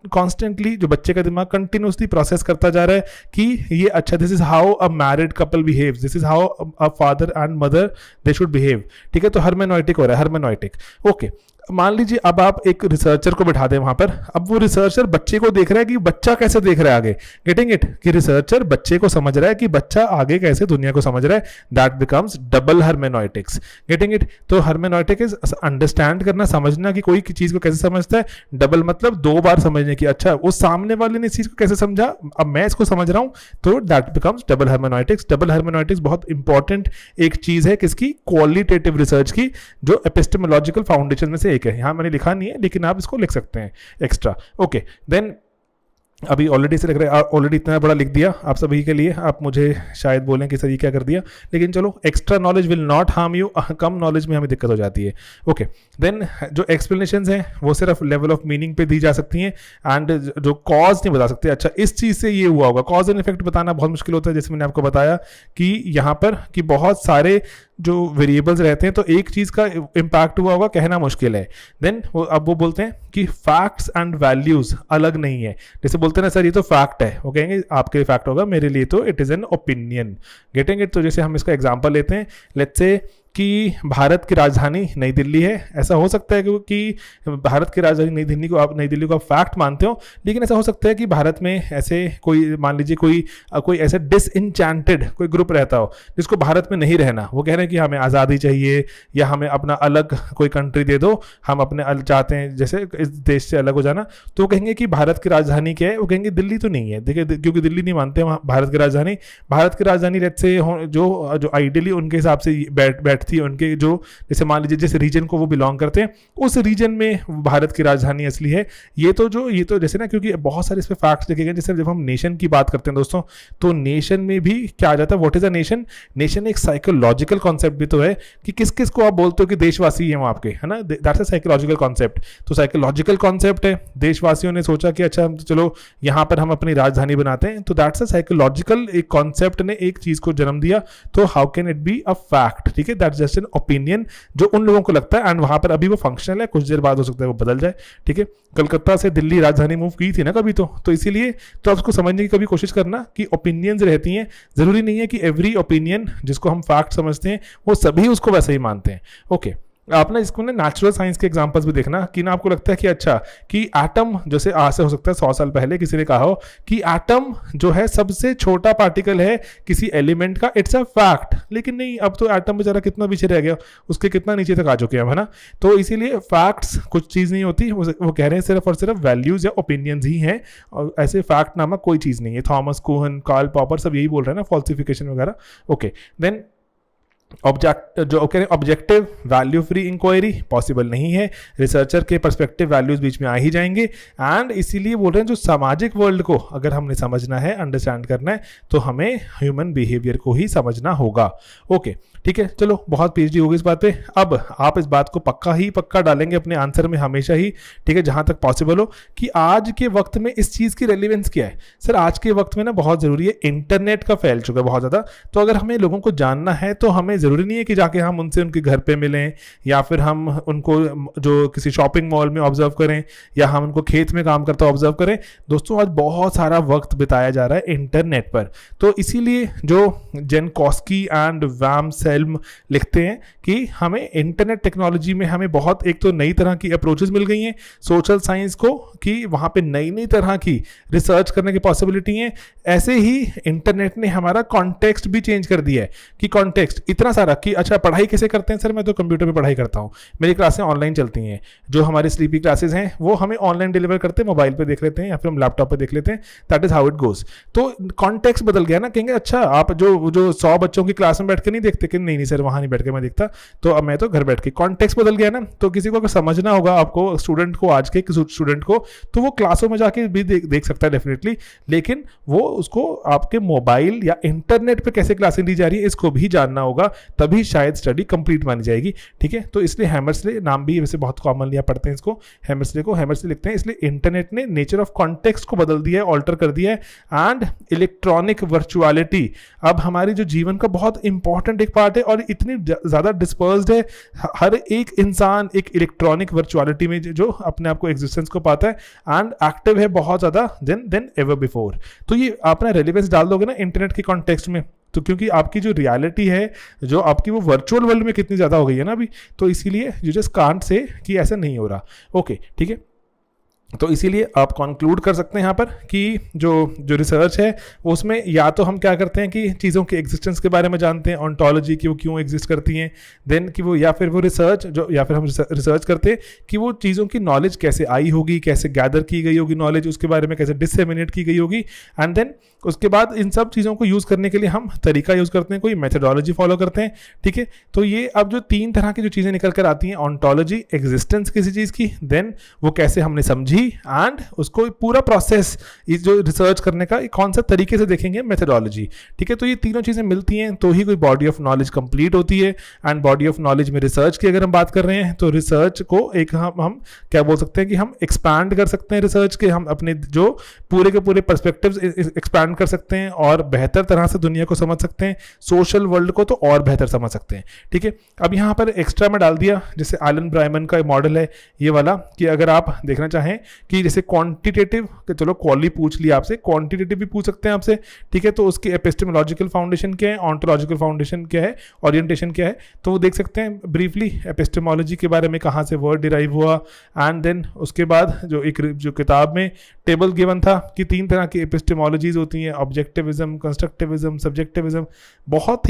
कॉन्स्टेंटली, जो बच्चे का दिमाग कंटिन्यूसली प्रोसेस करता जा रहा है कि ये अच्छा, this is how a married couple behaves, this is how a father and mother they should behave. ठीक है, तो हर्मेनोइटिक हो रहा है, हर्मेनोइटिक। ओके, मान लीजिए अब आप एक रिसर्चर को बिठा दें वहां पर, अब वो रिसर्चर बच्चे को देख रहा है कि बच्चा कैसे देख रहा है आगे, गेटिंग इट, कि रिसर्चर बच्चे को समझ रहा है कि बच्चा आगे कैसे दुनिया को समझ रहा है, that becomes double hermeneutics, getting it. तो हर्मेनोइटिक इज अंडरस्टैंड करना, समझना कि कोई चीज को कैसे समझता है, डबल मतलब 2 बार समझने की, अच्छा वो सामने वाले ने इस चीज को कैसे समझा, अब मैं इसको समझ रहा हूं, तो दैट बिकम्स डबल हर्मेनोइटिक्स। डबल हर्मेनोइटिक्स बहुत इंपॉर्टेंट एक चीज है किसकी, क्वालिटेटिव रिसर्च की, जो एपिस्टेमोलॉजिकल फाउंडेशन में से एक है। यहाँ मैंने लिखा नहीं है लेकिन आप इसको लिख सकते हैं एक्स्ट्रा। ओके, देन अभी ऑलरेडी से लग रहा है ऑलरेडी इतना बड़ा लिख दिया आप सभी के लिए, आप मुझे शायद बोलें कि सर ये क्या कर दिया, लेकिन चलो, extra knowledge will not harm you, come knowledge में हमें दिक्कत हो जाती है। ओके, देन जो एक्सप्लेनेशंस हैं वो सिर्फ लेवल ऑफ मीनिंग पे दी जा सकती हैं, एंड जो कॉज नहीं बता सकते, अच्छा इस चीज़ से ये हुआ होगा, कॉज एंड इफेक्ट बताना बहुत मुश्किल होता है। जैसे मैंने आपको बताया कि यहाँ पर कि बहुत सारे जो वेरिएबल्स रहते हैं तो एक चीज़ का इम्पैक्ट हुआ होगा कहना मुश्किल है। देन अब वो बोलते हैं कि फैक्ट्स एंड वैल्यूज अलग नहीं है। जैसे बोलते हैं ना सर ये तो फैक्ट है, वो कहेंगे आपके लिए फैक्ट होगा, मेरे लिए तो it is an opinion. Getting it? तो जैसे हम इसका एग्जांपल लेते हैं, लेट्स से कि भारत की राजधानी नई दिल्ली है। ऐसा हो सकता है कि भारत की राजधानी नई दिल्ली को आप फैक्ट मानते हो, लेकिन ऐसा हो सकता है कि भारत में ऐसे कोई, मान लीजिए कोई ऐसे डिसइंचेंटेड कोई ग्रुप रहता हो जिसको भारत में नहीं रहना, वो कह रहे हैं कि हमें आज़ादी चाहिए या हमें अपना अलग कोई कंट्री दे दो, हम अपने चाहते हैं जैसे इस देश से अलग हो जाना। तो वो कहेंगे कि भारत की राजधानी क्या है, वो कहेंगे दिल्ली तो नहीं है, देखिए क्योंकि दिल्ली नहीं मानते वहाँ भारत की राजधानी लेट्स से जो आइडियली उनके हिसाब से बैठ थी, उनके जो जैसे मान लीजिए जिस रीजन को वो बिलोंग करते हैं उस रीजन में भारत की राजधानी असली है। ये तो जैसे ना, क्योंकि बहुत सारे इस पे फैक्ट्स लिखे गए, जैसे जब हम नेशन की बात करते हैं दोस्तों, तो नेशन में भी क्या आ जाता है, what is a nation? Nation एक साइकोलॉजिकल कॉन्सेप्ट भी तो है कि किस किस को आप बोलते हो कि देशवासी हैं वो आपके, है ना, दैट्स अ साइकोलॉजिकल कॉन्सेप्ट। तो साइकोलॉजिकल कॉन्सेप्ट है, देशवासियों ने सोचा कि अच्छा चलो यहाँ पर हम अपनी राजधानी बनाते हैं, तो दैट्स अ साइकोलॉजिकल एक कॉन्सेप्ट ने एक चीज को जन्म दिया। तो how can it be a fact? ठीक है, दैट्स जस्ट एन ओपिनियन जो उन लोगों को लगता है, एंड वहां पर अभी वो फंक्शनल है, कुछ देर बाद हो सकता है वो बदल जाए। ठीक है, कलकत्ता से दिल्ली राजधानी मूव की थी ना कभी, तो इसीलिए तो आप उसको समझने की कभी कोशिश करना कि ओपिनियंस रहती हैं, जरूरी नहीं है कि एवरी ओपिनियन जिसको हम फैक्ट समझते हैं वो सभी उसको वैसे ही मानते हैं। ओके, आप ना इसको ना नेचुरल साइंस के एग्जांपल्स भी देखना कि ना आपको लगता है कि अच्छा कि एटम, जैसे आज से हो सकता है 100 साल पहले किसी ने कहा हो कि एटम जो है सबसे छोटा पार्टिकल है किसी एलिमेंट का, इट्स अ फैक्ट। लेकिन नहीं, अब तो एटम बेचारा कितना पीछे रह गया, उसके कितना नीचे तक आ चुके हैं, है ना। तो इसीलिए फैक्ट्स कुछ चीज़ नहीं होती, वो कह रहे हैं सिर्फ और सिर्फ वैल्यूज या ओपिनियंस ही हैं, और ऐसे फैक्ट नामक कोई चीज़ नहीं है। थॉमस कोहन, कार्ल पॉपर सब यही बोल रहे हैं ना, फॉल्सिफिकेशन वगैरह। Okay, then objective value free inquiry possible नहीं है, रिसर्चर के पर्सपेक्टिव वैल्यूज बीच में आ ही जाएंगे, एंड इसीलिए बोल रहे हैं जो सामाजिक वर्ल्ड को अगर हमने समझना है, अंडरस्टैंड करना है, तो हमें ह्यूमन बिहेवियर को ही समझना होगा। ओके, ठीक है, चलो बहुत पीएचडी हो गई इस बात पे। अब आप इस बात को पक्का डालेंगे अपने आंसर में हमेशा ही, ठीक है, जहां तक पॉसिबल हो, कि आज के वक्त में इस चीज़ की रेलिवेंस क्या है। सर आज के वक्त में ना बहुत ज़रूरी है, इंटरनेट का फैल चुका है बहुत ज़्यादा, तो अगर हमें लोगों को जानना है तो हमें ज़रूरी नहीं है कि जाके हम उनसे उनके घर पे मिलें, या फिर हम उनको जो किसी शॉपिंग मॉल में ऑब्जर्व करें, या हम उनको खेत में काम करता ऑब्जर्व करें। दोस्तों आज बहुत सारा वक्त बिताया जा रहा है इंटरनेट पर, तो इसीलिए जो जेन कॉस्की एंड वैम सेल्म लिखते हैं कि हमें इंटरनेट टेक्नोलॉजी में हमें बहुत एक तो नई तरह की अप्रोचेस मिल गई हैं सोशल साइंस को, कि वहाँ पे नई तरह की रिसर्च करने की पॉसिबिलिटी है। ऐसे ही इंटरनेट ने हमारा कॉन्टेक्स्ट भी चेंज कर दिया है, कि कॉन्टेक्स्ट इतना सारा कि अच्छा पढ़ाई कैसे करते हैं, सर मैं तो कंप्यूटर पे पढ़ाई करता हूँ, मेरी क्लासें ऑनलाइन चलती हैं, जो हमारी स्लीपी क्लासेस हैं वो हमें ऑनलाइन डिलीवर करते हैं, मोबाइल पे देख लेते हैं या फिर हम लैपटॉप पे देख लेते हैं, that is how it goes. तो कॉन्टेक्स्ट बदल गया ना, कहेंगे अच्छा आप जो 100 बच्चों की क्लास में बैठ के नहीं देखते, कि नहीं सर वहाँ नहीं बैठ के मैं देखता, तो अब मैं तो घर बैठ के, कॉन्टेक्स्ट बदल गया ना। तो किसी को अगर समझना होगा आपको, स्टूडेंट को, आज के स्टूडेंट को, तो वो क्लासों में जाके भी देख सकता है डेफिनेटली, लेकिन वो उसको आपके मोबाइल या इंटरनेट पे कैसे क्लासें दी जा रही है इसको भी जानना होगा, तभी शायद स्टडी कंप्लीट मानी जाएगी। ठीक है, तो इसलिए हैमर्सले नाम भी वैसे बहुत कॉमनली आप पढ़ते हैं इसको, हैमर्सले लिखते हैं, इसलिए इंटरनेट ने नेचर ऑफ कॉन्टेक्स्ट को बदल दिया है, ऑल्टर कर दिया है, एंड इलेक्ट्रॉनिक वर्चुअलिटी अब हमारी जो जीवन का बहुत इंपॉर्टेंट एक पार्ट है, और इतनी ज़्यादा डिस्पर्स्ड है, हर एक इंसान एक इलेक्ट्रॉनिक वर्चुअलिटी में जो अपने आप को एग्जिस्टेंस को पाता है, एंड एक्टिव है बहुत ज़्यादा देन एवर बिफोर। तो ये आप ना रेलिवेंस डाल दोगे ना इंटरनेट के कॉन्टेक्स्ट में, तो क्योंकि आपकी जो रियलिटी है, जो आपकी वो वर्चुअल वर्ल्ड में कितनी ज़्यादा हो गई है ना अभी, तो इसीलिए यू जस्ट कांट से कि ऐसा नहीं हो रहा। ओके, ठीक है, तो इसीलिए आप कंक्लूड कर सकते हैं यहाँ पर कि जो रिसर्च है उसमें या तो हम क्या करते हैं कि चीज़ों के एग्जिस्टेंस के बारे में जानते हैं, ऑन्टोलॉजी की वो क्यों एग्जिस्ट करती हैं, देन कि वो या फिर हम रिसर्च करते हैं कि वो चीज़ों की नॉलेज कैसे आई होगी, कैसे गैदर की गई होगी नॉलेज, उसके बारे में कैसे डिसेमिनेट की गई होगी, एंड देन उसके बाद इन सब चीज़ों को यूज़ करने के लिए हम तरीका यूज़ करते हैं, कोई मेथडोलॉजी फॉलो करते हैं। ठीक है, तो ये अब जो 3 तरह की जो चीज़ें निकल कर आती हैं, ऑन्टोलॉजी, एग्जिस्टेंस किसी चीज़ की, देन वो कैसे हमने समझी, मेथोडोलॉजी एंड उसको पूरा प्रोसेस, ये जो रिसर्च करने का कौन सा तरीके से देखेंगे, मेथोडोलॉजी। ठीक है, तो ये तीनों चीज़ें मिलती हैं तो ही कोई बॉडी ऑफ नॉलेज कंप्लीट होती है। एंड बॉडी ऑफ नॉलेज में रिसर्च की अगर हम बात कर रहे हैं तो रिसर्च को एक हम क्या बोल सकते हैं कि हम एक्सपैंड कर सकते हैं रिसर्च के, हम अपने जो पूरे के पूरे पर्सपेक्टिव्स एक्सपैंड कर सकते हैं और बेहतर तरह से दुनिया को समझ सकते हैं, सोशल वर्ल्ड को तो और बेहतर समझ सकते हैं। ठीक है, अब यहाँ पर एक्स्ट्रा में डाल दिया जैसे एलन ब्राइमन का मॉडल है ये वाला, कि अगर आप देखना चाहें कि जैसे क्वांटिटेटिव, चलो क्वाली पूछ लिया आपसे, क्वांटिटेटिव भी पूछ सकते हैं आपसे। ठीक है, तो उसकी एपिस्टेमोलॉजिकल फाउंडेशन क्या है, ऑन्टोलॉजिकल फाउंडेशन क्या है, ओरिएंटेशन क्या है, तो वो देख सकते हैं ब्रीफली एपिस्टेमोलॉजी के बारे में, कहाँ से वर्ड डिराइव हुआ। एंड देन उसके बाद जो किताब में टेबल गिवन था कि 3 तरह की एपिस्टेमोलॉजीज होती हैं, ऑब्जेक्टिविज्म, कंस्ट्रक्टिविज्म, सब्जेक्टिविज्म। बहुत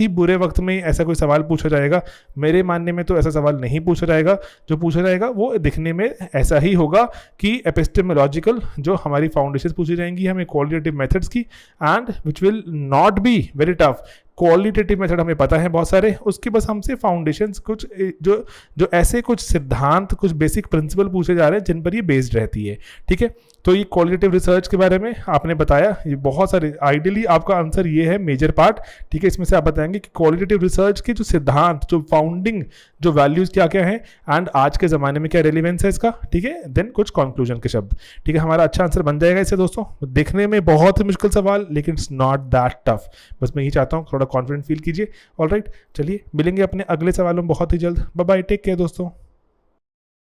ही बुरे वक्त में ऐसा कोई सवाल पूछा जाएगा, मेरे मानने में तो ऐसा सवाल नहीं पूछा जाएगा। जो पूछा जाएगा वो दिखने में ऐसा ही होगा कि एपिस्टेमोलॉजिकल जो हमारी फाउंडेशन पूछी जाएंगी हमें क्वालिटेटिव मेथड्स की, and which will not be very tough. Qualitative method हमें पता है बहुत सारे, उसके बस हमसे फाउंडेशंस कुछ जो ऐसे कुछ सिद्धांत, कुछ बेसिक प्रिंसिपल पूछे जा रहे हैं जिन पर ये बेस्ड रहती है। ठीक है, तो ये क्वालिटेटिव रिसर्च के बारे में आपने बताया, ये बहुत सारे, आइडियली आपका आंसर ये है मेजर पार्ट। ठीक है, इसमें से आप बताएंगे कि क्वालिटेटिव रिसर्च के जो सिद्धांत, जो फाउंडिंग, जो वैल्यूज क्या क्या हैं एंड आज के ज़माने में क्या रेलिवेंस है इसका। ठीक है, देन कुछ कंक्लूजन के शब्द। ठीक है, हमारा अच्छा आंसर बन जाएगा इससे दोस्तों। देखने में बहुत ही मुश्किल सवाल लेकिन इट्स नॉट दैट टफ, बस मैं यही चाहता हूँ थोड़ा कॉन्फिडेंट फील कीजिए। ऑलराइट, चलिए मिलेंगे अपने अगले सवालों में बहुत ही जल्द। बाय बाय, टेक केयर दोस्तों।